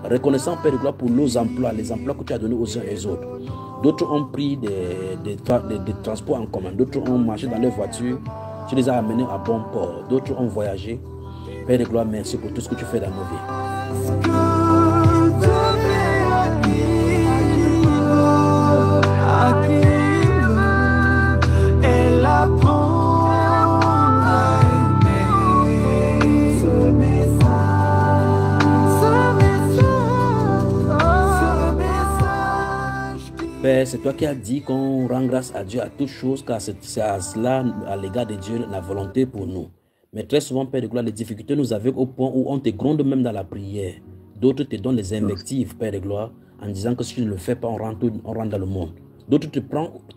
Reconnaissants, Père de gloire, pour nos emplois, les emplois que tu as donnés aux uns et aux autres. D'autres ont pris des transports en commun, d'autres ont marché dans leur voiture. Tu les as amenés à bon port. D'autres ont voyagé. Père de gloire, merci pour tout ce que tu fais dans nos vies. Père, c'est toi qui as dit qu'on rend grâce à Dieu à toutes choses, car c'est à cela, à l'égard de Dieu, la volonté pour nous. Mais très souvent, Père de gloire, les difficultés nous aveuglent au point où on te gronde même dans la prière. D'autres te donnent des invectives, Père de gloire, en disant que si tu ne le fais pas, on rentre dans le monde. D'autres te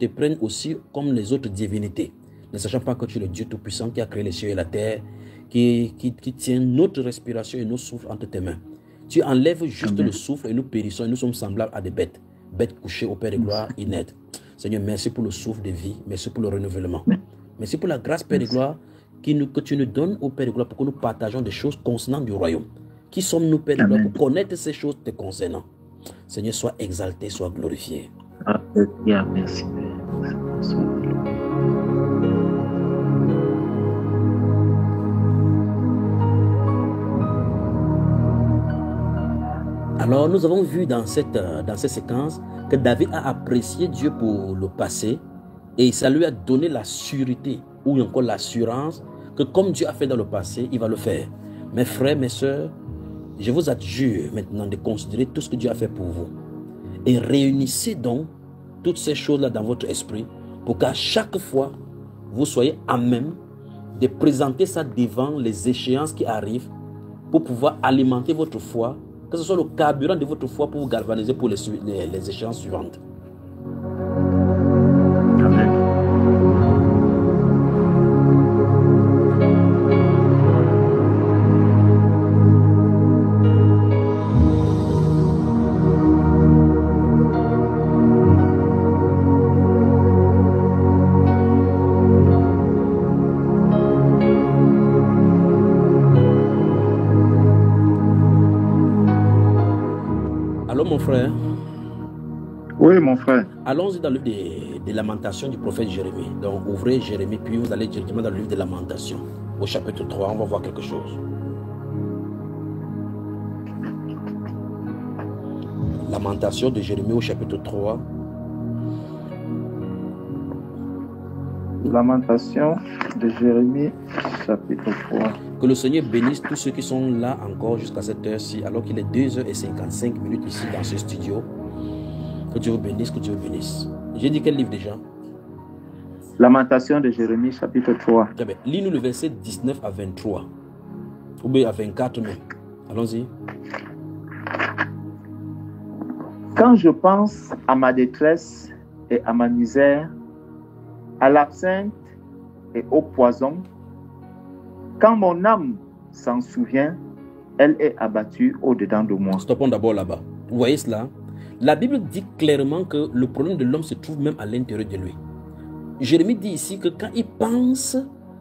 prennent aussi comme les autres divinités, ne sachant pas que tu es le Dieu Tout-Puissant qui a créé les cieux et la terre, qui tient notre respiration et nos souffles entre tes mains. Tu enlèves juste le souffle et nous périssons et nous sommes semblables à des bêtes. Bêtes couchées au Père de gloire, inertes. Seigneur, merci pour le souffle de vie, merci pour le renouvellement. Merci pour la grâce, Père de gloire, que tu nous donnes au Père de gloire pour que nous partageons des choses concernant du royaume. Qui sommes-nous, Père de gloire, pour connaître ces choses te concernant? Seigneur, sois exalté, sois glorifié. Alléluia, merci, Père. Alors, nous avons vu dans cette séquence que David a apprécié Dieu pour le passé Et ça lui a donné la sûreté, ou encore l'assurance, que comme Dieu a fait dans le passé, il va le faire. Mes frères, mes sœurs, je vous adjure maintenant de considérer tout ce que Dieu a fait pour vous. Et réunissez donc toutes ces choses-là dans votre esprit pour qu'à chaque fois, vous soyez à même de présenter ça devant les échéances qui arrivent pour pouvoir alimenter votre foi, que ce soit le carburant de votre foi pour vous galvaniser pour les échéances suivantes. Amen. Alors mon frère, Oui, mon frère. allons-y dans le livre des Lamentations du prophète Jérémie. Donc ouvrez Jérémie, puis vous allez directement dans le livre des Lamentations. Au chapitre 3, on va voir quelque chose. Lamentation de Jérémie au chapitre 3. Lamentation de Jérémie, chapitre 3. Que le Seigneur bénisse tous ceux qui sont là encore jusqu'à cette heure-ci, alors qu'il est 2h55 ici dans ce studio. Que Dieu vous bénisse, que Dieu vous bénisse. J'ai dit quel livre déjà? Lamentation de Jérémie, chapitre 3. Très bien. Lis-nous le verset 19 à 23. Ou bien à 24 même. Allons-y. Quand je pense à ma détresse et à ma misère, à l'absinthe et au poison, quand mon âme s'en souvient, elle est abattue au-dedans de moi. Stoppons d'abord là-bas. Vous voyez cela? La Bible dit clairement que le problème de l'homme se trouve même à l'intérieur de lui. Jérémie dit ici que quand il pense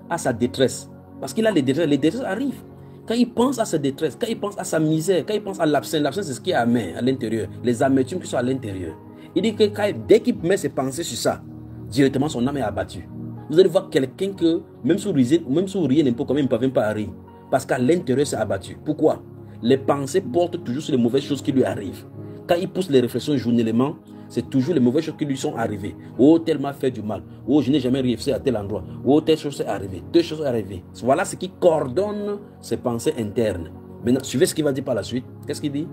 à sa détresse, parce qu'il a les détresses arrivent. Quand il pense à sa détresse, quand il pense à sa misère, quand il pense à l'absinthe, l'absinthe c'est ce qui est amer à l'intérieur, les amertumes qui sont à l'intérieur. Il dit que dès qu'il met ses pensées sur ça, directement son âme est abattue. Vous allez voir quelqu'un que, même si vous riez n'importe comment, il ne parvient pas à rire. Parce qu'à l'intérieur, c'est abattu. Pourquoi? Les pensées portent toujours sur les mauvaises choses qui lui arrivent. Quand il pousse les réflexions journellement, c'est toujours les mauvaises choses qui lui sont arrivées. Oh, tel m'a fait du mal. Oh, je n'ai jamais réussi à tel endroit. Oh, telle chose est arrivée. Telle chose est arrivée. Voilà ce qui coordonne ses pensées internes. Maintenant, suivez ce qu'il va dire par la suite. Qu'est-ce qu'il dit?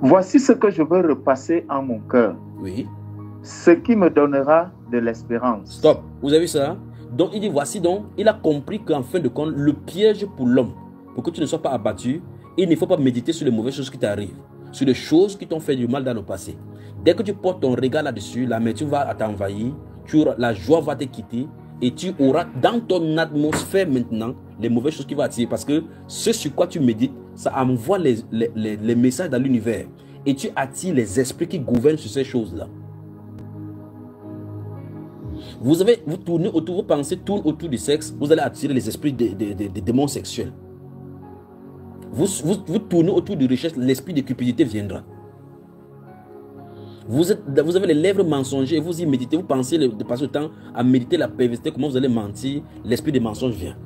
Voici ce que je veux repasser en mon cœur. Oui. Ce qui me donnera de l'espérance. Stop. Vous avez vu ça? Donc, il dit, voici donc, il a compris qu'en fin de compte, le piège pour l'homme, pour que tu ne sois pas abattu, il ne faut pas méditer sur les mauvaises choses qui t'arrivent, sur les choses qui t'ont fait du mal dans le passé. Dès que tu portes ton regard là-dessus, l'amertume va t'envahir, la joie va te quitter, et tu auras dans ton atmosphère maintenant les mauvaises choses qui vont attirer. Parce que ce sur quoi tu médites, ça envoie les messages dans l'univers. Et tu attires les esprits qui gouvernent sur ces choses-là. Vous tournez autour, vos pensées tournent autour du sexe, vous allez attirer les esprits des démons sexuels. Vous tournez autour de richesse, l'esprit de cupidité viendra. Vous avez les lèvres mensongères, vous y méditez, vous pensez de passer le temps à méditer la perversité, comment vous allez mentir, l'esprit des mensonges vient.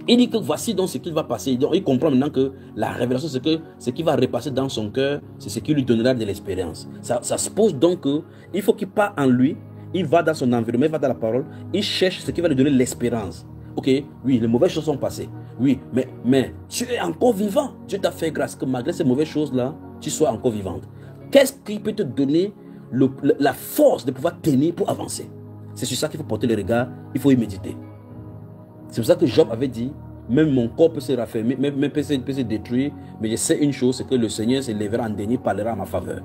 Il dit que voici donc ce qu'il va passer. Donc, il comprend maintenant que la révélation, c'est que ce qui va repasser dans son cœur, c'est ce qui lui donnera de l'expérience. Ça se pose donc qu'il faut qu'il parte en lui, il va dans son environnement, il va dans la parole, il cherche ce qui va lui donner l'espérance. Ok, oui, les mauvaises choses sont passées. Oui, mais tu es encore vivant. Dieu t'a fait grâce que malgré ces mauvaises choses-là, tu sois encore vivante. Qu'est-ce qui peut te donner la force de pouvoir tenir pour avancer? C'est sur ça qu'il faut porter le regard, il faut y méditer. C'est pour ça que Job avait dit, même mon corps peut se raffermir, même peut se détruire, mais je sais une chose, c'est que le Seigneur se lèvera en dernier, parlera à ma faveur.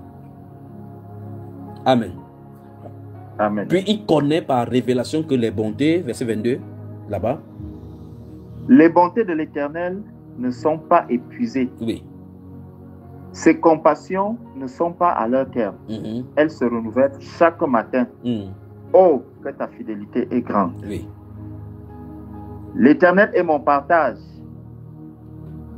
Amen. Amen. Puis il connaît par révélation que les bontés, verset 22, là-bas. Les bontés de l'Éternel ne sont pas épuisées. Oui. Ses compassions ne sont pas à leur terme. Elles se renouvellent chaque matin. Oh, que ta fidélité est grande. Oui. L'Éternel est mon partage.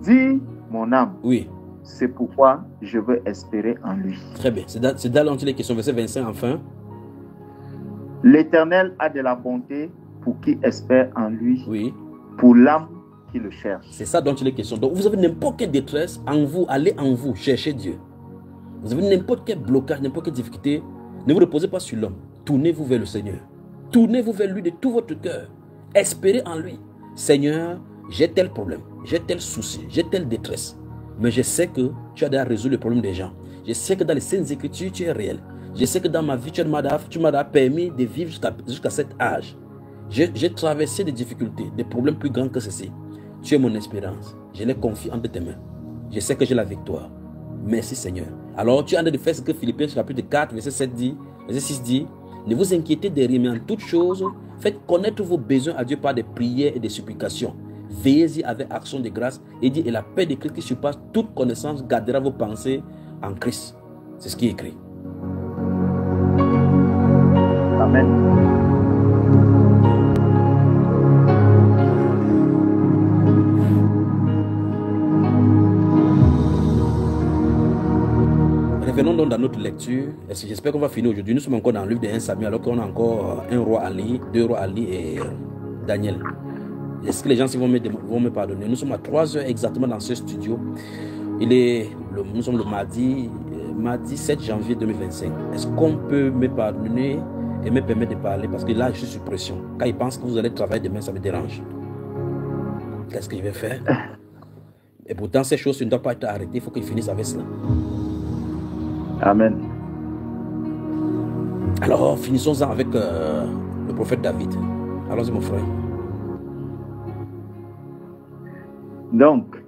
Dis mon âme. Oui. C'est pourquoi je veux espérer en lui. Très bien. C'est dans les questions, verset 25 enfin. L'Éternel a de la bonté pour qui espère en lui. Oui. Pour l'âme qui le cherche. C'est ça dont il est question. Donc vous avez n'importe quelle détresse en vous, allez en vous, cherchez Dieu. Vous avez n'importe quel blocage, n'importe quelle difficulté, ne vous reposez pas sur l'homme. tournez-vous vers le Seigneur. Tournez-vous vers lui de tout votre cœur. Espérez en lui. Seigneur, j'ai tel problème, j'ai tel souci, j'ai telle détresse. Mais je sais que tu as déjà résolu le problème des gens. Je sais que dans les Saintes Écritures, tu es réel. Je sais que dans ma vie, tu m'as permis de vivre jusqu'à cet âge. J'ai traversé des difficultés, des problèmes plus grands que ceci. Tu es mon espérance. Je les confie entre tes mains. Je sais que j'ai la victoire. Merci Seigneur. Alors tu as de faire ce que Philippiens chapitre 4, verset 6 dit. Ne vous inquiétez de rien, mais en toutes choses, faites connaître vos besoins à Dieu par des prières et des supplications. Veillez-y avec action de grâce et dit, et la paix de Christ qui surpasse toute connaissance gardera vos pensées en Christ. C'est ce qui est écrit. Amen. Revenons donc dans notre lecture. J'espère qu'on va finir aujourd'hui. Nous sommes encore dans le livre de 1 Samuel, alors qu'on a encore un roi Ali, 2 rois Ali et Daniel. Est-ce que les gens vont me pardonner? Nous sommes à 3 heures exactement dans ce studio. Nous sommes le mardi 7 janvier 2025. Est-ce qu'on peut me pardonner et me permettre de parler? Parce que là, je suis sous pression. Quand ils pensent que vous allez travailler demain, ça me dérange. Qu'est-ce que je vais faire? Et pourtant, ces choses ne doivent pas être arrêtées. Il faut qu'ils finissent avec cela. Amen. Alors, finissons-en avec le prophète David. Allons-y, mon frère. Donc,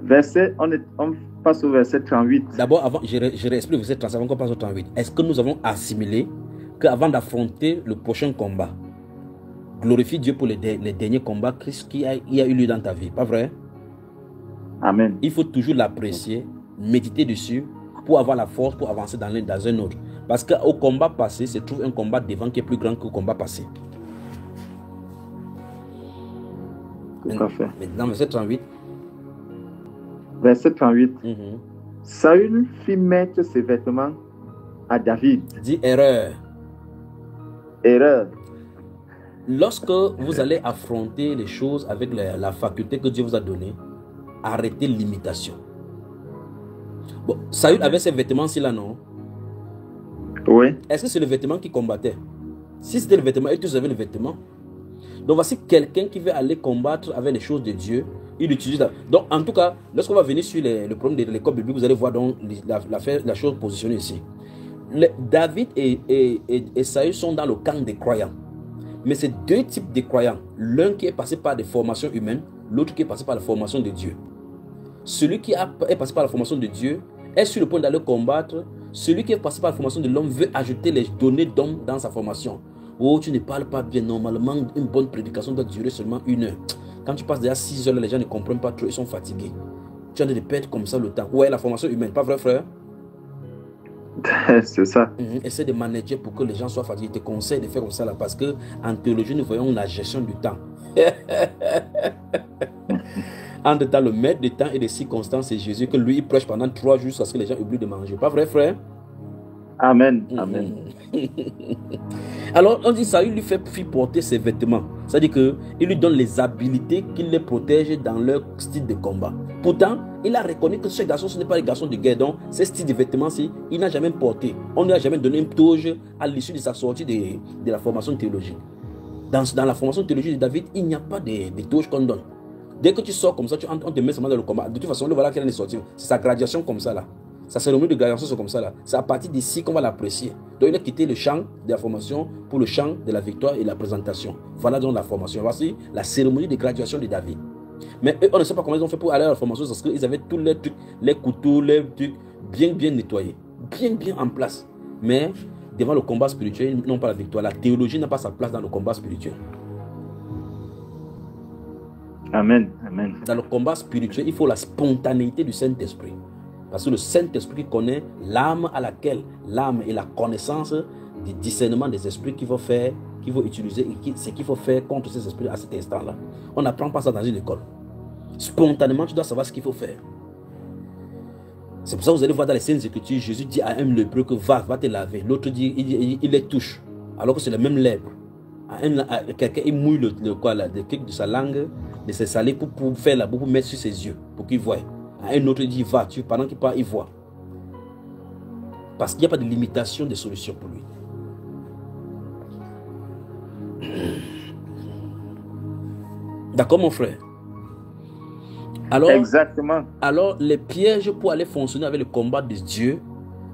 on passe au verset 38. D'abord, avant, je réexplique le verset 37 avant qu'on passe au 38. Est-ce que nous avons assimilé qu'avant d'affronter le prochain combat, glorifie Dieu pour les derniers combats qui a eu lieu dans ta vie? Pas vrai? Amen. Il faut toujours l'apprécier, méditer dessus, pour avoir la force pour avancer dans un autre. Parce qu'au combat passé, se trouve un combat devant qui est plus grand qu'au combat passé. Tout à fait. Maintenant, verset 38. Verset 38. Saül fit mettre ses vêtements à David. Dit erreur. Erreur. Lorsque vous allez affronter les choses avec la faculté que Dieu vous a donnée, arrêtez l'imitation. Bon, Saül avait ces vêtements-ci là, non? Oui. Est-ce que c'est le vêtement qui combattait? Si c'était le vêtement, et tous avaient le vêtement. Donc voici quelqu'un qui veut aller combattre avec les choses de Dieu. Il utilise la... Donc en tout cas, lorsqu'on va venir sur le problème de l'école biblique, vous allez voir donc la chose positionnée ici. David et Saül sont dans le camp des croyants. Mais c'est 2 types de croyants. L'un qui est passé par des formations humaines, l'autre qui est passé par la formation de Dieu. Celui qui est passé par la formation de Dieu est sur le point d'aller combattre. Celui qui est passé par la formation de l'homme veut ajouter les données d'homme dans sa formation. Oh, tu ne parles pas bien. Normalement, une bonne prédication doit durer seulement 1 heure. Quand tu passes déjà 6 heures, les gens ne comprennent pas trop, ils sont fatigués. Tu as de perdre comme ça le temps. Ouais, la formation humaine, pas vrai, frère? C'est ça. Essaie de manager pour que les gens soient fatigués. Je te conseille de faire comme ça là, parce que en théologie, nous voyons la gestion du temps. Entre temps, le maître du temps et des circonstances, c'est Jésus, que lui, il prêche pendant 3 jours jusqu'à ce que les gens oublient de manger. Pas vrai, frère? Amen. Amen. Alors, on dit ça, il lui fit porter ses vêtements. C'est-à-dire qu'il lui donne les habilités qui les protègent dans leur style de combat. Pourtant, il a reconnu que ce garçon, ce n'est pas un garçon de guerre. Donc, ce style de vêtements-ci, il n'a jamais porté. On ne lui a jamais donné une toge à l'issue de sa sortie de la formation théologique. Dans la formation théologique de David, il n'y a pas de toge qu'on donne. Dès que tu sors comme ça, on te met seulement dans le combat. De toute façon, le voilà qu'elle est sortie. C'est sa graduation comme ça là. Sa cérémonie de graduation, c'est comme ça là. C'est à partir d'ici qu'on va l'apprécier. Donc il a quitté le champ de la formation pour le champ de la victoire et la présentation. Voilà donc la formation. Voici la cérémonie de graduation de David. Mais eux, on ne sait pas comment ils ont fait pour aller à la formation parce qu'ils avaient tous les trucs, les couteaux, les trucs bien nettoyés, bien en place. Mais devant le combat spirituel, ils n'ont pas la victoire. La théologie n'a pas sa place dans le combat spirituel. Amen. Amen. Dans le combat spirituel, il faut la spontanéité du Saint-Esprit. Parce que le Saint-Esprit qui connaît l'âme à laquelle, l'âme et la connaissance du discernement des esprits qu'il faut faire, qu'il faut utiliser et ce qu'il faut faire contre ces esprits à cet instant-là. On n'apprend pas ça dans une école. Spontanément, tu dois savoir ce qu'il faut faire. C'est pour ça que vous allez voir dans les Saintes Écritures, Jésus dit à un lépreux que va te laver. L'autre dit, il les touche. Alors que c'est le même lèpre. Quelqu'un, il mouille le truc de sa langue, de ses salives pour faire la boue, pour mettre sur ses yeux, pour qu'il voie. À un autre, il dit, va, pendant qu'il part, il voit. Parce qu'il n'y a pas de limitation de solution pour lui. D'accord, mon frère? Alors, exactement. Alors, les pièges pour aller fonctionner avec le combat de Dieu,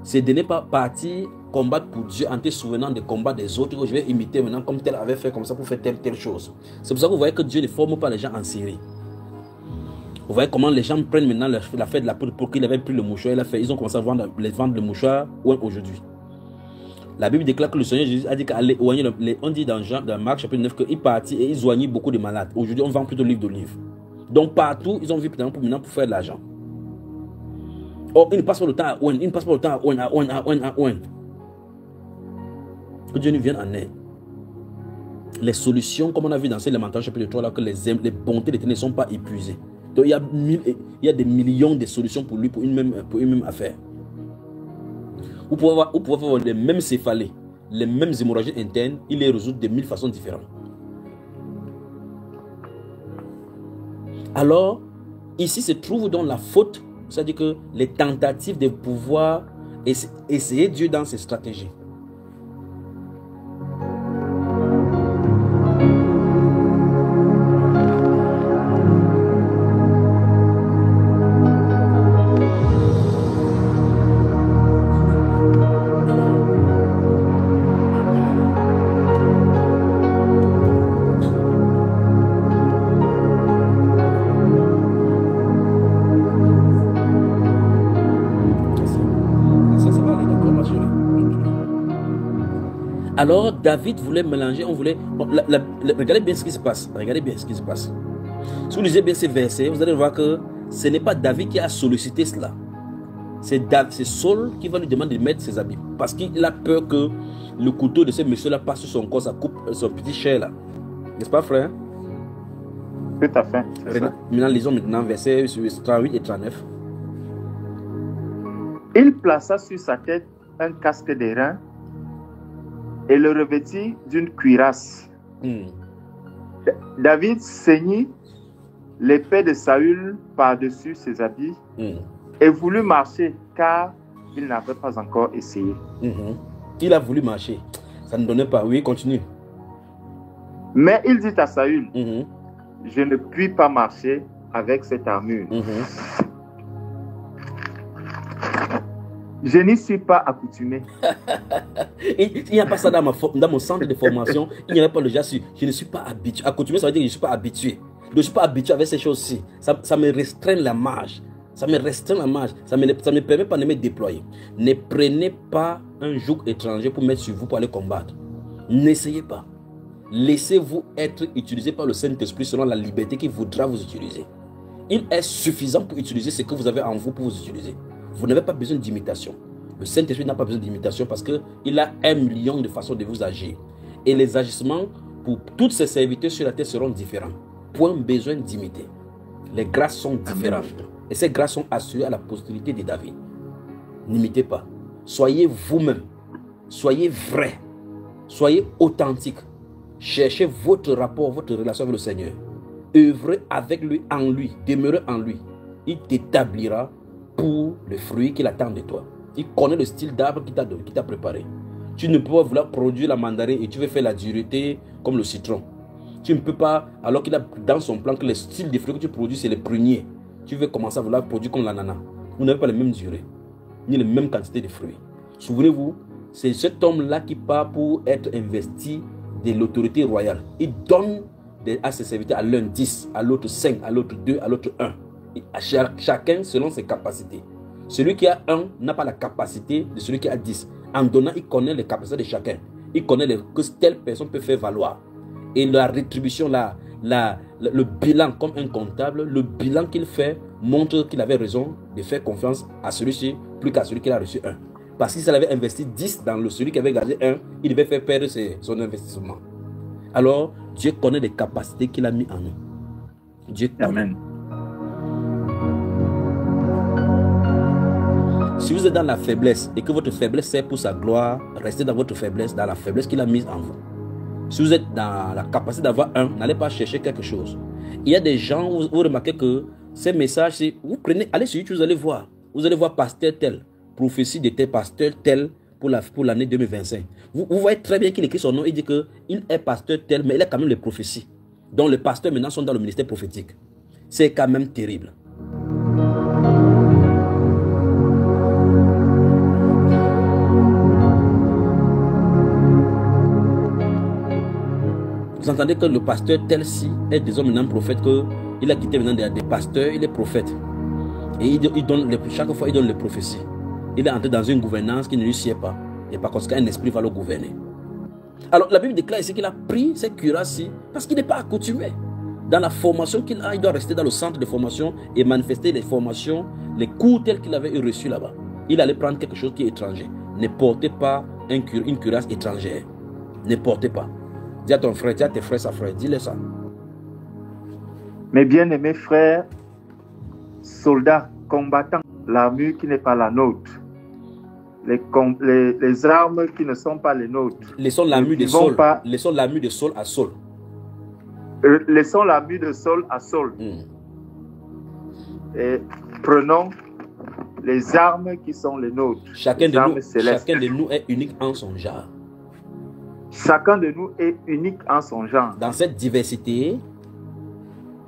c'est de ne pas partir combattre pour Dieu en te souvenant des combats des autres que je vais imiter maintenant comme tel avait fait comme ça pour faire telle chose. C'est pour ça que vous voyez que Dieu ne forme pas les gens en série. Vous voyez comment les gens prennent maintenant la fête de la poudre pour qu'il avait pris le mouchoir. Ils ont commencé à vendre le mouchoir aujourd'hui. La Bible déclare que le Seigneur Jésus a dit qu'aller oigner, on dit dans Marc chapitre 9 qu'il partit et il oignait beaucoup de malades. Aujourd'hui, on vend plutôt l'huile d'olive. Donc partout, ils ont vu maintenant pour faire de l'argent. Oh, ils ne passent pas le temps à oigner, ils ne passent pas le temps à oigner. Que Dieu nous vienne en aide. Les solutions, comme on a vu dans ces Lamentations chapitre 3, là, que les bontés de l'Éternel ne sont pas épuisées. Donc il y a des millions de solutions pour lui, pour une même affaire. Vous pouvez avoir les mêmes céphalées, les mêmes hémorragies internes, il les résout de 1000 façons différentes. Alors, ici se trouve donc la faute, c'est-à-dire que les tentatives de pouvoir essayer Dieu dans ses stratégies. Alors David voulait mélanger, regardez bien ce qui se passe. Regardez bien ce qui se passe. Si vous lisez bien ces versets, vous allez voir que ce n'est pas David qui a sollicité cela. C'est Saul qui va lui demander de mettre ses habits. Parce qu'il a peur que le couteau de ce monsieur-là passe sur son corps, ça coupe son petit chair là. N'est-ce pas, frère? Tout à fait. Maintenant, lisons maintenant versets 38 et 39. Il plaça sur sa tête un casque d'airain et le revêtit d'une cuirasse. David ceignit l'épée de Saül par-dessus ses habits et voulut marcher car il n'avait pas encore essayé. Il a voulu marcher. Ça ne donnait pas. Oui, continue. Mais il dit à Saül, je ne puis pas marcher avec cette armure. Je n'y suis pas accoutumé. Il n'y a pas ça dans mon centre de formation. Il n'y avait pas le geste. Je ne suis pas habitué. Accoutumé, ça veut dire que je ne suis pas habitué. Je ne suis pas habitué avec ces choses-ci. Ça me restreint la marge. Ça me restreint la marge. Ça ne me permet pas de me déployer. Ne prenez pas un joug étranger pour mettre sur vous pour aller combattre. N'essayez pas. Laissez-vous être utilisé par le Saint-Esprit selon la liberté qu'il voudra vous utiliser. Il est suffisant pour utiliser ce que vous avez en vous pour vous utiliser. Vous n'avez pas besoin d'imitation. Le Saint-Esprit n'a pas besoin d'imitation parce qu'il a 1 million de façons de vous agir. Et les agissements pour toutes ces serviteurs sur la terre seront différents. Point besoin d'imiter. Les grâces sont différentes. Et ces grâces sont assurées à la postérité de David. N'imitez pas. Soyez vous-même. Soyez vrai. Soyez authentique. Cherchez votre rapport, votre relation avec le Seigneur. Œuvrez avec lui, en lui. Demeurez en lui. Il t'établira pour le fruit qu'il attend de toi. Il connaît le style d'arbre qu'il t'a préparé. Tu ne peux pas vouloir produire la mandarine et tu veux faire la dureté comme le citron. Tu ne peux pas, alors qu'il a dans son plan que le style de fruits que tu produis, c'est les pruniers. Tu veux commencer à vouloir produire comme l'ananas. Vous n'avez pas les mêmes durées, ni les mêmes quantités de fruits. Souvenez-vous, c'est cet homme-là qui part pour être investi de l'autorité royale. Il donne à ses serviteurs, à l'un 10, à l'autre 5, à l'autre 2, à l'autre 1. Chacun selon ses capacités. Celui qui a 1 n'a pas la capacité de celui qui a 10. En donnant, il connaît les capacités de chacun. Il connaît que telle personne peut faire valoir. Et la rétribution, le bilan comme un comptable, le bilan qu'il fait montre qu'il avait raison de faire confiance à celui-ci plus qu'à celui qui a reçu 1. Parce que s'il avait investi 10 dans celui qui avait gardé 1, il devait faire perdre son investissement. Alors, Dieu connaît les capacités qu'il a mis en nous. Dieu connaît. Amen. Si vous êtes dans la faiblesse et que votre faiblesse sert pour sa gloire, restez dans votre faiblesse, dans la faiblesse qu'il a mise en vous. Si vous êtes dans la capacité d'avoir 1, n'allez pas chercher quelque chose. Il y a des gens, vous remarquez que ces messages, vous prenez, allez sur YouTube, vous allez voir pasteur tel, prophétie de tel, pasteur tel, pour l'année 2025. Vous voyez très bien qu'il écrit son nom et dit qu'il est pasteur tel, mais il a quand même les prophéties. Donc les pasteurs maintenant sont dans le ministère prophétique. C'est quand même terrible. Vous entendez que le pasteur tel-ci est désormais maintenant prophète, qu'il a quitté maintenant des pasteurs, il est prophète. Et il donne chaque fois il donne les prophéties. Il est entré dans une gouvernance qui ne lui sied pas. Et par conséquent, un esprit va le gouverner. Alors la Bible déclare ici qu'il a pris ces cuirassiers parce qu'il n'est pas accoutumé. Dans la formation qu'il a, il doit rester dans le centre de formation et manifester les formations, les cours tels qu'il avait reçus là-bas. Il allait prendre quelque chose qui est étranger. Ne portez pas une cuirasse étrangère. Ne portez pas. Dis à ton frère, dis à tes frères, sa frère, dis-le ça. Mes bien-aimés frères, soldats, combattants, l'armure qui n'est pas la nôtre, les armes qui ne sont pas les nôtres. Laissons l'armure de Saul. Laissons l'armure de Saul à Saul. Laissons l'armure de Saul à Saul. Et prenons les armes qui sont les nôtres. Chacun de nous est unique en son genre. Chacun de nous est unique en son genre. Dans cette diversité,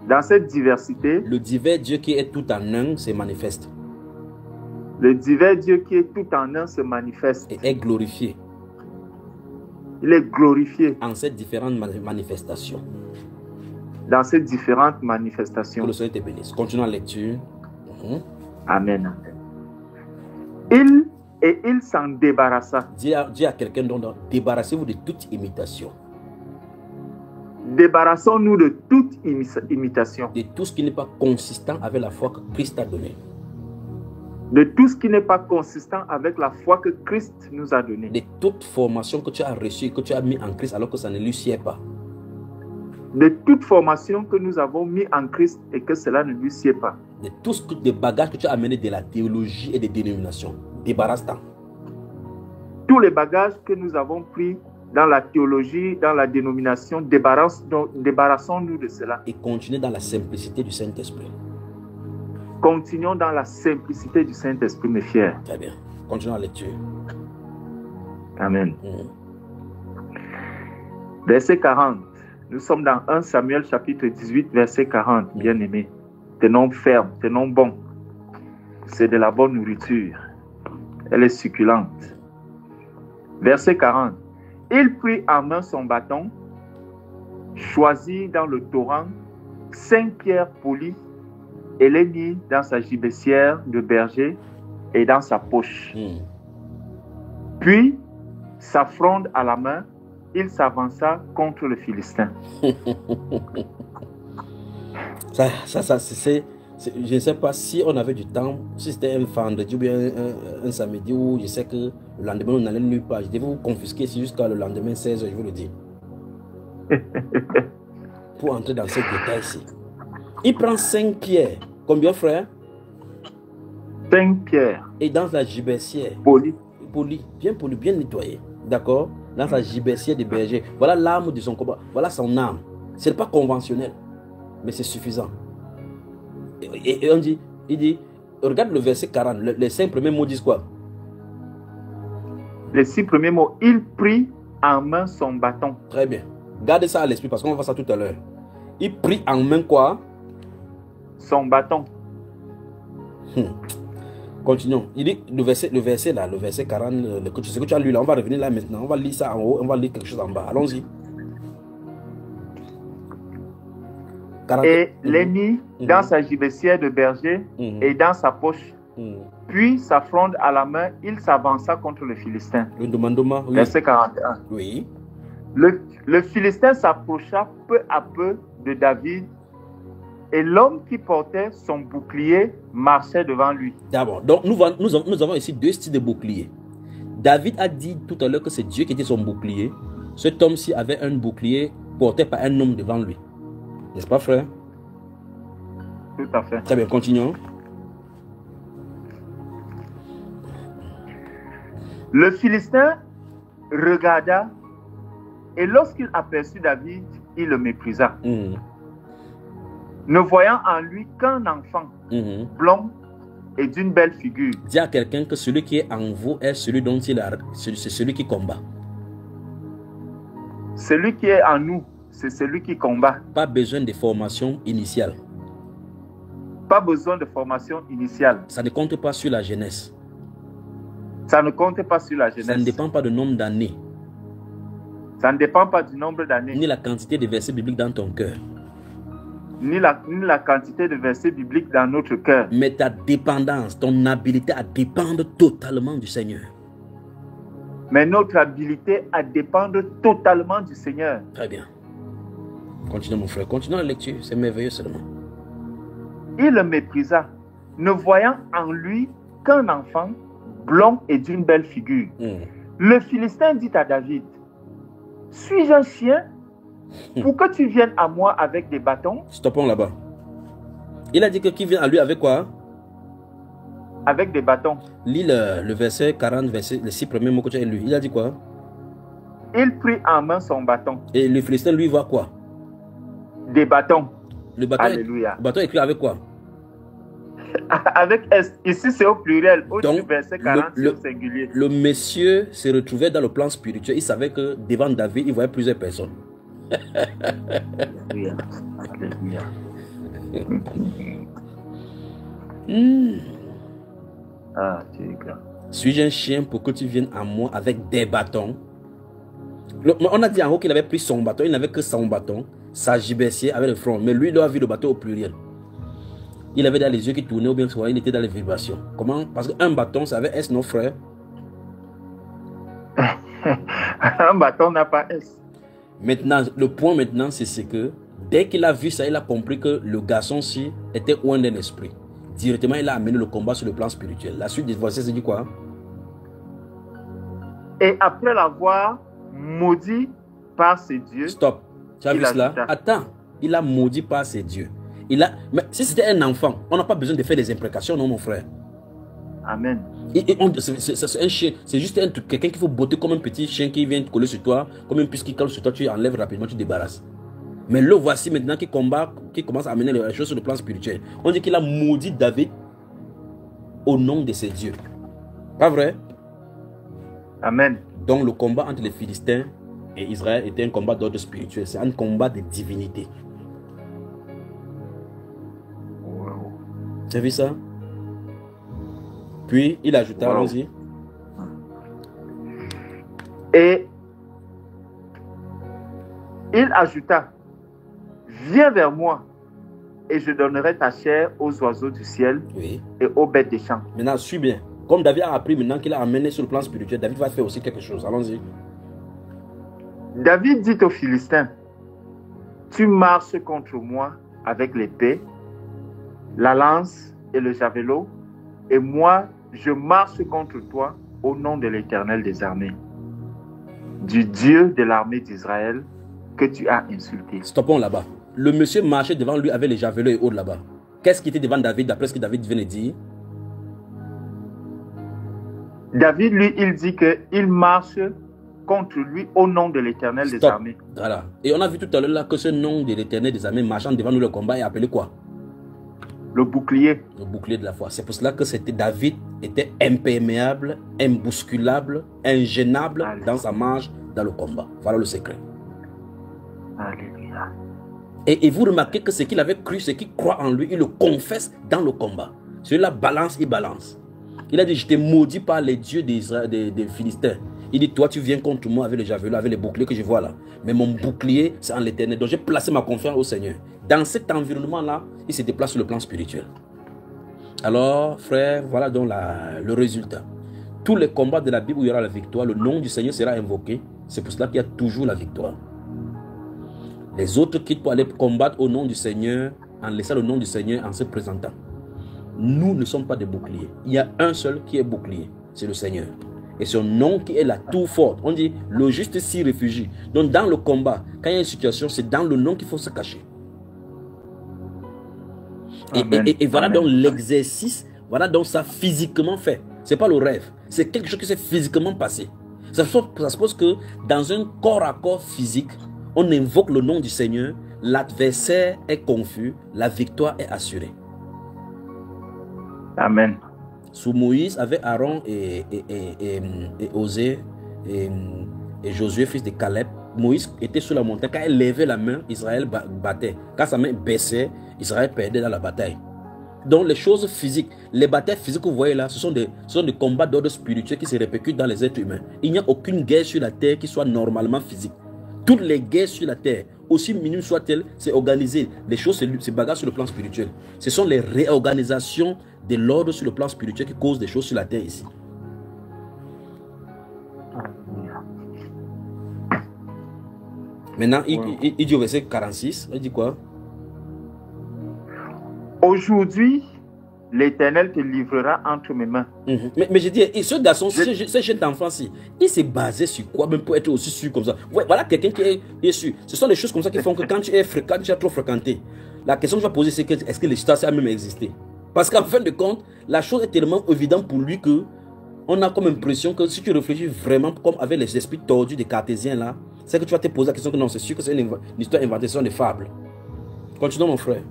le divers Dieu qui est tout en un se manifeste. Le divers Dieu qui est tout en un se manifeste. Et est glorifié. Il est glorifié. En ces différentes manifestations. Dans ces différentes manifestations. Que le Seigneur te bénisse. Continuons la lecture. Amen. Il s'en débarrassa. Dis à quelqu'un d'autre, débarrassez-vous de toute imitation. Débarrassons-nous de toute imitation. De tout ce qui n'est pas consistant avec la foi que Christ a donnée. De tout ce qui n'est pas consistant avec la foi que Christ nous a donnée. De toute formation que tu as reçue, que tu as mis en Christ alors que ça ne lui sied pas. De toute formation que nous avons mis en Christ et que cela ne lui sied pas. De tout ce des bagages que tu as amenés de la théologie et des dénominations. Débarrasse-t'en. Tous les bagages que nous avons pris dans la théologie, dans la dénomination, débarrassons-nous de cela. Et continuez dans la simplicité du Saint-Esprit. Continuons dans la simplicité du Saint-Esprit, mes frères. Très bien. Continuons la lecture. Amen. Verset 40. Nous sommes dans 1 Samuel chapitre 18, verset 40. Bien-aimés, tenons ferme, tenons bon. C'est de la bonne nourriture. Elle est succulente. Verset 40. Il prit en main son bâton, choisit dans le torrent 5 pierres polies et les mit dans sa gibecière de berger et dans sa poche. Puis, sa fronde à la main, il s'avança contre le Philistin. Je ne sais pas si on avait du temps, si c'était un vendredi ou bien un samedi où je sais que le lendemain on n'allait nulle part. Je devais vous confisquer jusqu'à le lendemain 16h, je vous le dis. Pour entrer dans ces détails-ci. Il prend 5 pierres. Combien, frère? 5 pierres. Et dans la gibecière. Poli, bien nettoyé. D'accord? Dans sa gibecière de berger. Voilà l'arme de son combat. Voilà son arme. Ce n'est pas conventionnel. Mais c'est suffisant. Et il dit, regarde le verset 40. Les 5 premiers mots disent quoi? Les 6 premiers mots. Il prit en main son bâton. Très bien. Gardez ça à l'esprit parce qu'on va voir ça tout à l'heure. Il prit en main quoi? Son bâton. Continuons. Il dit le verset 40, ce que tu as lu là, on va revenir là maintenant. On va lire ça en haut, on va lire quelque chose en bas. Allons-y. Et les mit dans sa gibecière de berger et dans sa poche. Puis, sa fronde à la main, il s'avança contre le Philistin. Oui. Verset 41. Oui. Le Philistin s'approcha peu à peu de David et l'homme qui portait son bouclier marchait devant lui. D'abord, donc nous avons ici 2 styles de bouclier. David a dit tout à l'heure que c'est Dieu qui était son bouclier. Cet homme-ci avait un bouclier porté par un homme devant lui. N'est-ce pas, frère? Tout à fait. Très bien, continuons. Le Philistin regarda et lorsqu'il aperçut David, il le méprisa. Ne voyant en lui qu'un enfant blond et d'une belle figure. Dis à quelqu'un que celui qui est en vous est celui dont il a, c'est celui qui combat. Celui qui est en nous, c'est celui qui combat. Pas besoin de formation initiale. Pas besoin de formation initiale. Ça ne compte pas sur la jeunesse. Ça ne compte pas sur la jeunesse. Ça ne dépend pas du nombre d'années. Ça ne dépend pas du nombre d'années. Ni la quantité de versets bibliques dans ton cœur. Ni la quantité de versets bibliques dans notre cœur. Mais ta dépendance, ton habilité à dépendre totalement du Seigneur. Mais notre habilité à dépendre totalement du Seigneur. Très bien. Continue mon frère, continue la lecture, c'est merveilleux seulement. Il le méprisa, ne voyant en lui qu'un enfant blond et d'une belle figure. Le Philistin dit à David, suis-je un chien pour que tu viennes à moi avec des bâtons? Stoppons là-bas. Il a dit que qui vient à lui avec quoi? Avec des bâtons. Lis le verset 40, les 6 premiers mots que tu as lu. Il a dit quoi? Il prit en main son bâton. Et le Philistin lui voit quoi? Des bâtons. Le bâton, Alléluia. Le bâton écrit avec quoi? Avec S. Ici c'est au pluriel. Au Donc, verset 40 c'est au singulier. Le monsieur se retrouvait dans le plan spirituel. Il savait que devant David, il voyait plusieurs personnes. Alléluia. Alléluia. Ah, tu es grand. Suis-je un chien pour que tu viennes à moi avec des bâtons? On a dit en haut qu'il avait pris son bâton. Il n'avait que son bâton. Sa gibecier avec le front. Mais lui, il a vu le bâton au pluriel. Il avait dans les yeux qui tournaient ou bien il était dans les vibrations. Comment? Parce qu'un bâton, ça avait S, non frère? Un bâton n'a pas S. Maintenant, le point maintenant, c'est que dès qu'il a vu ça, il a compris que le garçon-ci était loin d'un esprit. Directement, il a amené le combat sur le plan spirituel. La suite des versets, c'est dit quoi? Et après l'avoir maudit par ses dieux. Stop. Tu as vu cela? Attends. Il a maudit par ses dieux. Mais si c'était un enfant, on n'a pas besoin de faire des imprécations, non, mon frère? Amen. C'est un chien. C'est juste quelqu'un qu'il faut botter comme un petit chien qui vient coller sur toi, comme une puce qui colle sur toi, tu enlèves rapidement, tu débarrasses. Mais le voici maintenant qui combat, qui commence à amener les choses sur le plan spirituel. On dit qu'il a maudit David au nom de ses dieux. Pas vrai? Amen. Donc le combat entre les Philistins et Israël était un combat d'ordre spirituel. C'est un combat de divinité. Wow. Tu as vu ça? Puis il ajouta, Wow. allons-y. Et il ajouta, viens vers moi et je donnerai ta chair aux oiseaux du ciel Oui. et aux bêtes des champs. Maintenant, suis bien. Comme David a appris maintenant qu'il a amené sur le plan spirituel, David va faire aussi quelque chose. Allons-y. David dit aux Philistins, tu marches contre moi avec l'épée, la lance et le javelot, et moi, je marche contre toi au nom de l'Éternel des armées, du Dieu de l'armée d'Israël que tu as insulté. Stoppons là-bas. Le monsieur marchait devant lui avec les javelots et autres là-bas. Qu'est-ce qui était devant David d'après ce que David venait de dire? David, lui, il dit qu'il marche contre lui au nom de l'Éternel des armées. Voilà. Et on a vu tout à l'heure là que ce nom de l'Éternel des armées marchant devant nous le combat est appelé quoi? Le bouclier. Le bouclier de la foi. C'est pour cela que David était imperméable, imbousculable, ingénable dans sa marche dans le combat. Voilà le secret. Alléluia. Et vous remarquez que ce qu'il avait cru, ce qu'il croit en lui, il le confesse dans le combat. Celui-là balance, il balance. Il a dit, je t'ai maudit par les dieux des Philistins. Il dit, toi tu viens contre moi avec les javelots, avec les boucliers que je vois là. Mais mon bouclier, c'est en l'Éternel. Donc j'ai placé ma confiance au Seigneur. Dans cet environnement-là, il se déplace sur le plan spirituel. Alors, frère, voilà donc le résultat. Tous les combats de la Bible où il y aura la victoire, le nom du Seigneur sera invoqué. C'est pour cela qu'il y a toujours la victoire. Les autres quittent pour aller combattre au nom du Seigneur, en laissant le nom du Seigneur, en se présentant. Nous ne sommes pas des boucliers. Il y a un seul qui est bouclier, c'est le Seigneur. Et son nom qui est la tour forte. On dit, le juste s'y réfugie. Donc dans le combat, quand il y a une situation, c'est dans le nom qu'il faut se cacher. Et voilà donc l'exercice, voilà donc ça physiquement fait. Ce n'est pas le rêve, c'est quelque chose qui s'est physiquement passé. Ça suppose que dans un corps à corps physique, on invoque le nom du Seigneur, l'adversaire est confus, la victoire est assurée. Amen. Sous Moïse, avec Aaron et Osée et Josué, fils de Caleb, Moïse était sur la montagne. Quand il levait la main, Israël battait. Quand sa main baissait, Israël perdait dans la bataille. Donc les choses physiques, les batailles physiques que vous voyez là, ce sont des combats d'ordre spirituel qui se répercutent dans les êtres humains. Il n'y a aucune guerre sur la terre qui soit normalement physique. Toutes les guerres sur la terre, aussi minimes soient-elles, c'est organisé. Les choses se bagarrent sur le plan spirituel. Ce sont les réorganisations de l'ordre sur le plan spirituel qui causent des choses sur la terre ici. Maintenant, il dit au verset 46, il dit quoi? Aujourd'hui, l'Éternel te livrera entre mes mains. Mais je dis, et ce garçon, ce jeune enfant-ci, il s'est basé sur quoi même pour être aussi sûr comme ça? Ouais, voilà quelqu'un qui est sûr. Ce sont les choses comme ça qui font que quand tu as trop fréquenté, la question que je vais poser, c'est est-ce que l'État a même existé? Parce qu'en fin de compte, la chose est tellement évidente pour lui que on a comme impression que si tu réfléchis vraiment comme avec les esprits tordus des cartésiens là, c'est que tu vas te poser la question que non, c'est sûr que c'est une histoire inventée, ce sont des fables. Continuons mon frère.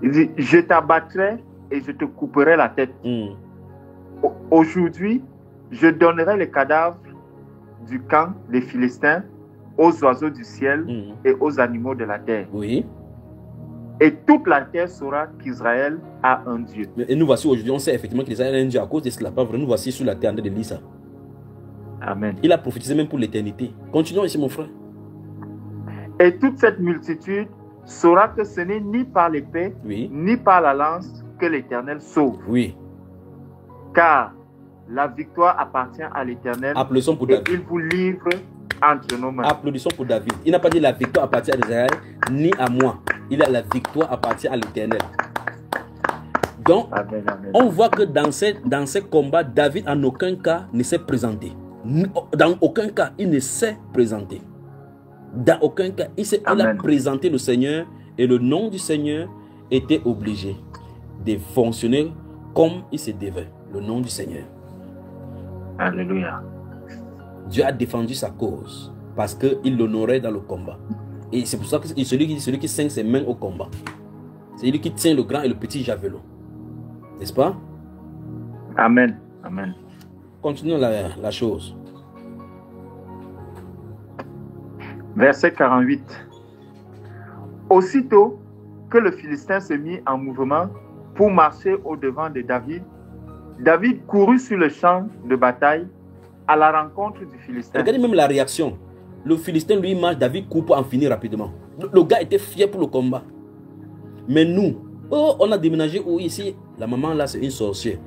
Il dit, je t'abattrai et je te couperai la tête. Aujourd'hui, je donnerai les cadavres du camp des Philistins aux oiseaux du ciel et aux animaux de la terre. Oui. Et toute la terre saura qu'Israël a un Dieu. Et nous voici aujourd'hui, on sait effectivement qu'Israël a un Dieu à cause de cela. Pas vrai, nous voici sur la terre en train de lire ça. Amen. Il a prophétisé même pour l'éternité. Continuons ici, mon frère. Et toute cette multitude saura que ce n'est ni par l'épée, ni par la lance que l'Éternel sauve. Oui. Car la victoire appartient à l'Éternel. Applaudissons pour et David. il vous livre entre nos mains. Applaudissons pour David. Il n'a pas dit la victoire appartient à Israël, ni à moi. Il a la victoire appartient à l'Éternel. Donc, amen, amen. On voit que dans ces combats, David en aucun cas ne s'est présenté. Dans aucun cas, il ne s'est présenté. Dans aucun cas, il a présenté le Seigneur et le nom du Seigneur était obligé de fonctionner comme il se devait. Le nom du Seigneur. Alléluia. Dieu a défendu sa cause parce qu'il l'honorait dans le combat. Et c'est pour ça que celui qui tient ses mains au combat, c'est lui qui tient le grand et le petit javelot. N'est-ce pas? Amen. Amen. Continuons la chose. Verset 48. Aussitôt que le Philistin se mit en mouvement pour marcher au-devant de David, David courut sur le champ de bataille à la rencontre du Philistin. Regardez même la réaction. Le Philistin lui marche, David court pour en finir rapidement. Le gars était fier pour le combat. Mais nous, on a déménagé où ici? La maman là c'est une sorcière.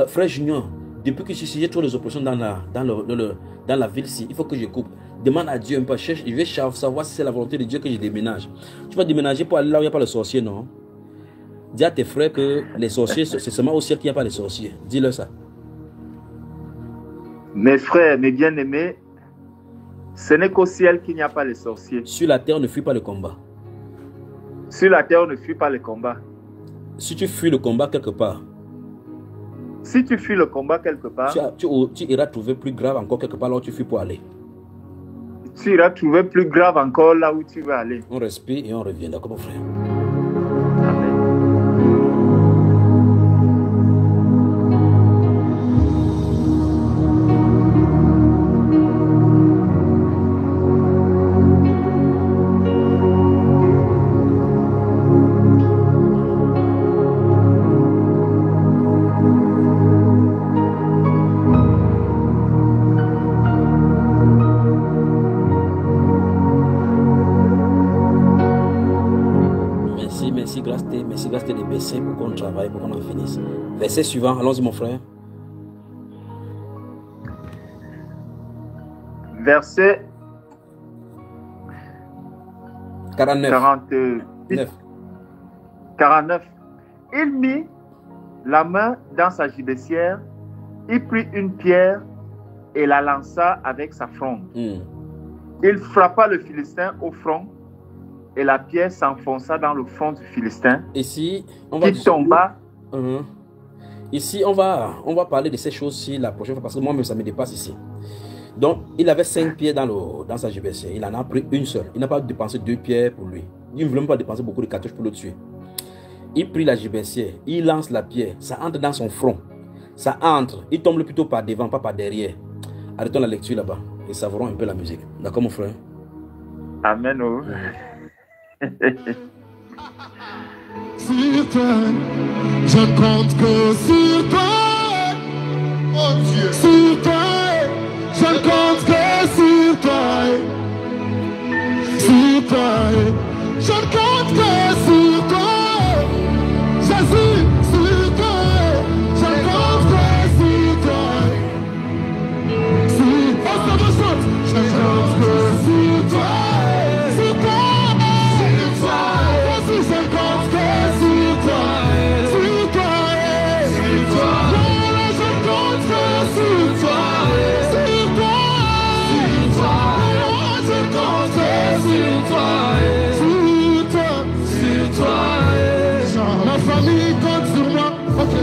Frère Junior, depuis que je suis trop les oppressions dans la ville-ci, il faut que je coupe. Demande à Dieu un peu, je vais savoir si c'est la volonté de Dieu que je déménage. Tu vas déménager pour aller là où il n'y a pas de sorciers, non? Dis à tes frères que les sorciers, c'est seulement au ciel qu'il n'y a pas de sorciers. Dis-leur ça. Mes frères, mes bien-aimés, ce n'est qu'au ciel qu'il n'y a pas les sorciers. Sur la terre, on ne fuit pas le combat. Sur la terre, on ne fuit pas le combat. Si tu fuis le combat quelque part, si tu fuis le combat quelque part, tu iras trouver plus grave encore quelque part là où tu fuis pour aller. Tu iras trouver plus grave encore là où tu vas aller. On respire et on revient. D'accord, mon frère? Merci, grâce de baisser pour qu'on travaille, pour qu'on en finisse. Verset suivant, allons-y mon frère. Verset 49. 49. Il mit la main dans sa gibecière, il prit une pierre et la lança avec sa fronde. Il frappa le Philistin au front et la pierre s'enfonça dans le front du Philistin. Ici, qui tomba. Ici, on va parler de ces choses-ci la prochaine fois parce que moi-même, ça me dépasse ici. Donc, il avait 5 pierres dans sa gibecière. Il en a pris une seule. Il n'a pas dépensé 2 pierres pour lui. Il ne voulait même pas dépenser beaucoup de cartouches pour le tuer. Il prit la gibecière, il lance la pierre, ça entre dans son front. Ça entre, il tombe plutôt par devant, pas par derrière. Arrêtons la lecture là-bas et savourons un peu la musique. D'accord, mon frère? Amen. Oh. Sur toi, je ne compte que sur toi. Oh Dieu. Sur toi, je ne compte que sur toi. Sur toi, je ne compte que sur toi. Jésus, sur toi, je ne compte que sur toi. Sur toi, je ne compte que sur toi. Sur toi, sur toi, Jésus, je ne compte que sur toi. Sur toi, sur toi, je ne compte que sur toi. Sur toi, sur toi, je ne compte que sur toi. Sur toi, sur toi. Ma famille compte sur moi. Ok.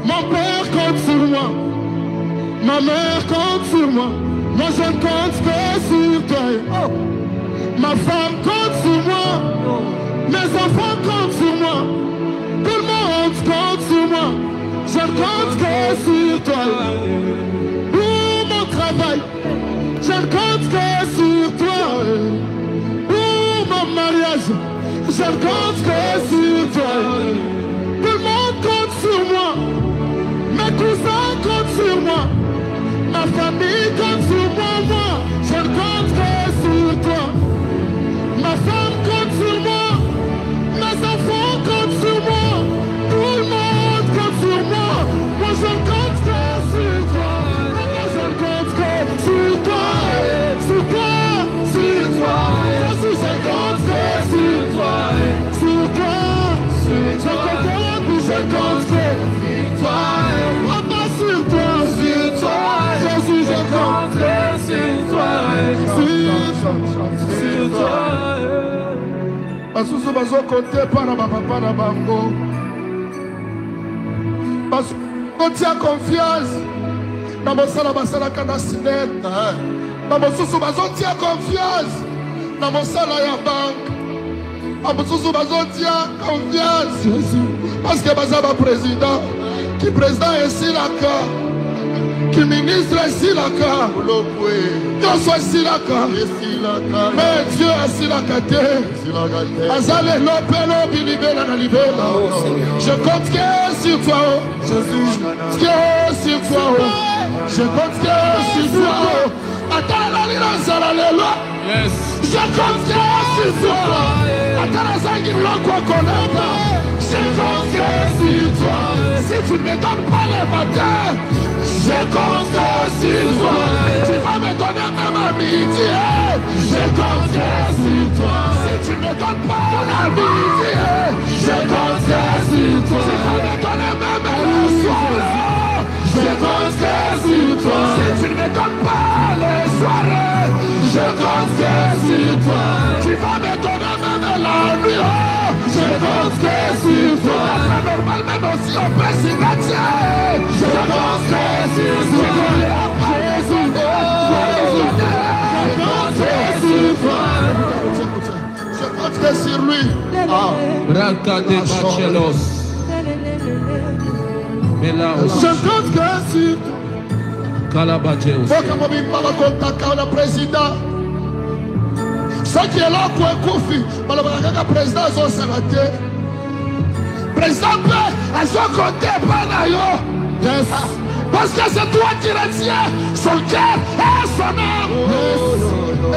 Mon père compte sur moi. Ma mère compte sur moi. Moi je ne compte que sur toi. Oh. Ma femme compte sur moi. Mes enfants comptent sur moi. Tout le monde compte sur moi. Je ne compte que sur toi. Pour mon travail, je ne compte que sur toi. Pour mon mariage, je ne compte que sur toi. Tout le monde compte sur moi. Mes cousins comptent sur moi. Ma famille compte sur moi. Moi, je ne compte que sur toi. Ma femme compte sur moi. Mes enfants comptent sur moi. Tout le monde compte sur moi. Moi, je ne compte que sur toi. Moi, je ne compte que sur toi. Sur toi, sur toi. Jésus, je compte que sur toi. Sur toi, sur toi. Je compte que sur toi. Papa, sur toi, sur toi. Jésus, je compte que sur toi. Sur toi. Basusu bazo côté para papa na bango. Basusu tia confiance. Na mosala basala kana sineta. Na basusu bazo tia confiance. Na mosala ya banque. Basusu bazo tia confiance. Parce que bazaba président, qui président ici la cas, qui ministre ici la cas, Dieu soit ici la cas, mais Dieu ici la cas. Azale l'opélo bilibela na libela. Je compte que sur toi, Jésus, que sur toi, je compte que sur toi. Attends la lila la lelo. Je compte que sur toi. Attends la sangue blanc quoi connaître. Je compte que sur toi. Si tu ne me donnes pas les matins, je compte que sur toi. Tu vas me donner même à midi. Je compte que sur toi. Si tu ne me donnes pas la midi, je compte que sur toi. Tu vas me donner même le soir. Je compte que sur toi. Si tu ne me donnes pas les soirées, je compte que sur toi. Tu vas me donner même la nuit. Je compte que sur toi. C'est normal même aussi on peut s'y mettre. Je compte que sur toi. Jésus, je compte que sur toi. Je compte que sur lui. Braca de Bachelos. Je compte que sur toi. Calabajeus. Faut que je parle contre le président. Ce qui est là pour un coup, le président a s'arrêté. Président, ils ont compté par là. Yes. Parce que c'est toi qui retiens son cœur et son âme.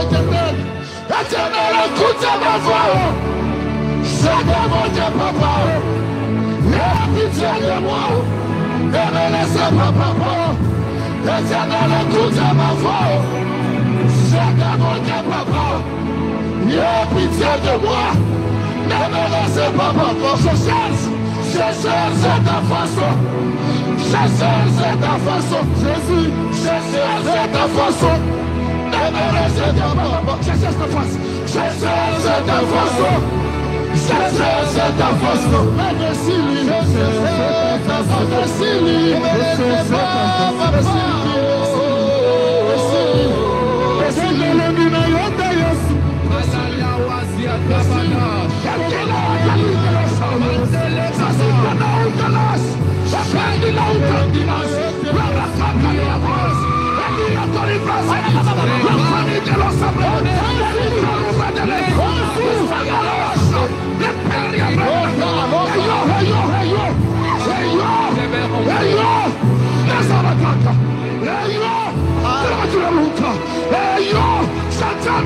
Éternel, éternel, écoute ma voix. Je demande papa. Aie pitié de moi. Ne me laissez pas, papa. Éternel, écoute ma voix. Je demande papa. Aie pitié de moi. Ne me laissez pas, papa. Je cherche ta façon. Je cherche ta façon. Jésus, je cherche ta façon. Ne me laissez pas, papa. Je cherche ta face. Je cherche ta façon. Je cherche ta façon. Merci lui. Merci lui. Merci lui.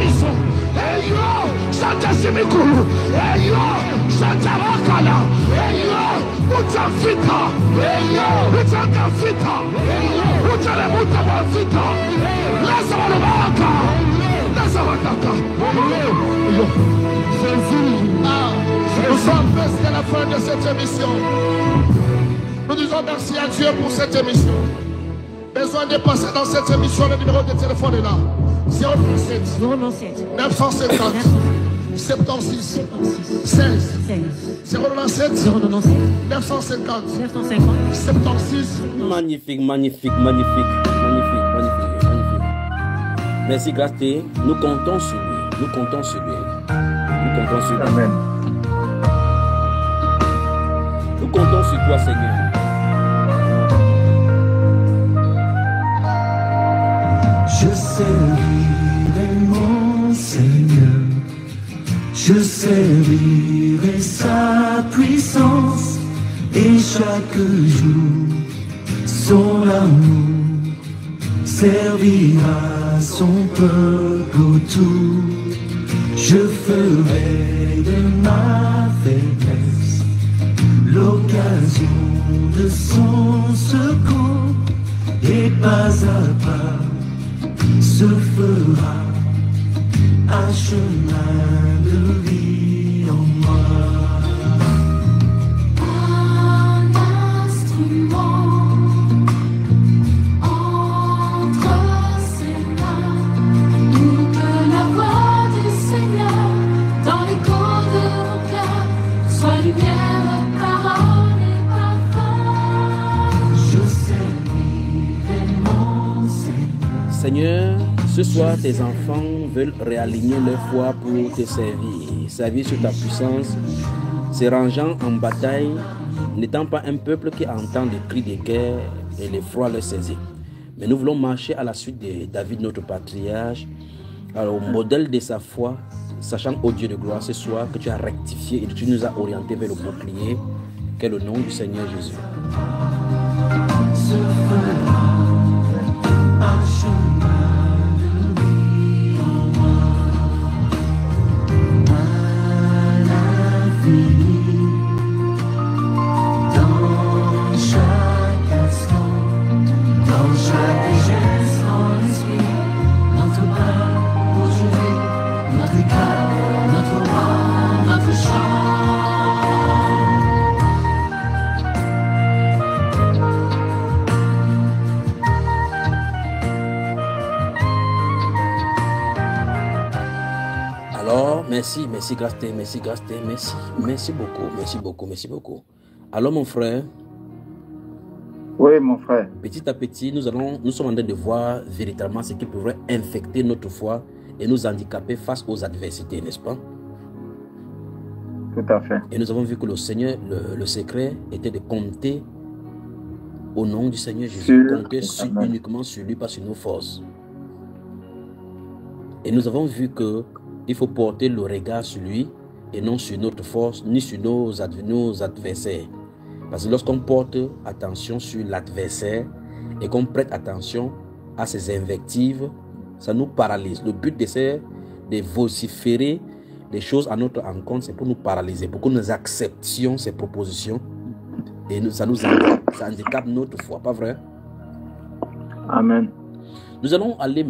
mission. Eyo, Santa Simikulu. Eyo, Santa Wakala. Eyo, Utafita. Eyo, Utakafita. Eyo, Utalemutabafita. Lazawanabaka. Lazawataka. Eyo. Nous sommes presque à la fin de cette émission. Nous disons merci à Dieu pour cette émission. Besoin de passer dans cette émission, le numéro de téléphone est là. 097 950 76 16 097 950 76. Magnifique, magnifique, magnifique, magnifique, magnifique, magnifique. Merci Grâce-T. Nous comptons sur lui. Nous comptons sur lui. Nous comptons sur lui. Amen. Nous comptons sur toi, Seigneur. Je servirai mon Seigneur, je servirai sa puissance et chaque jour son amour servira son peuple autour. Je ferai de ma faiblesse l'occasion de son secours et pas à pas se fera un chemin de vie en moi. Un instrument entre ses mains, nous que la voix du Seigneur dans l'écho de nos cœurs soit lumière, parole et parfum. Je servirai mon Seigneur. Seigneur, ce soir, tes enfants veulent réaligner leur foi pour te servir. Servir sur ta puissance, se rangeant en bataille, n'étant pas un peuple qui entend les cris de guerre et l'effroi leur saisir. Mais nous voulons marcher à la suite de David, notre patriarche, au modèle de sa foi, sachant, ô Dieu de gloire, ce soir que tu as rectifié et que tu nous as orientés vers le bouclier, qu'est le nom du Seigneur Jésus. Se fera un chemin de vie en moi. À l'infini, dans chaque instant, dans chaque geste en l'esprit, notre pas aujourd'hui, notre écart, notre roi, notre chant. Alors, merci, merci Grâce-T, merci Grâce-T, merci beaucoup, merci beaucoup, merci beaucoup. Alors mon frère, Oui, mon frère. petit à petit, nous sommes en train de voir véritablement ce qui pourrait infecter notre foi et nous handicaper face aux adversités, n'est-ce pas? Tout à fait. Et nous avons vu que le Seigneur, le secret était de compter au nom du Seigneur Jésus, compter uniquement sur lui, pas sur nos forces. Et nous avons vu que il faut porter le regard sur lui et non sur notre force, ni sur nos adversaires. Parce que lorsqu'on porte attention sur l'adversaire et qu'on prête attention à ses invectives, ça nous paralyse. Le but de vociférer des choses à notre encontre, c'est pour nous paralyser, pour que nous acceptions ces propositions et ça handicape notre foi, pas vrai? Amen. Nous allons aller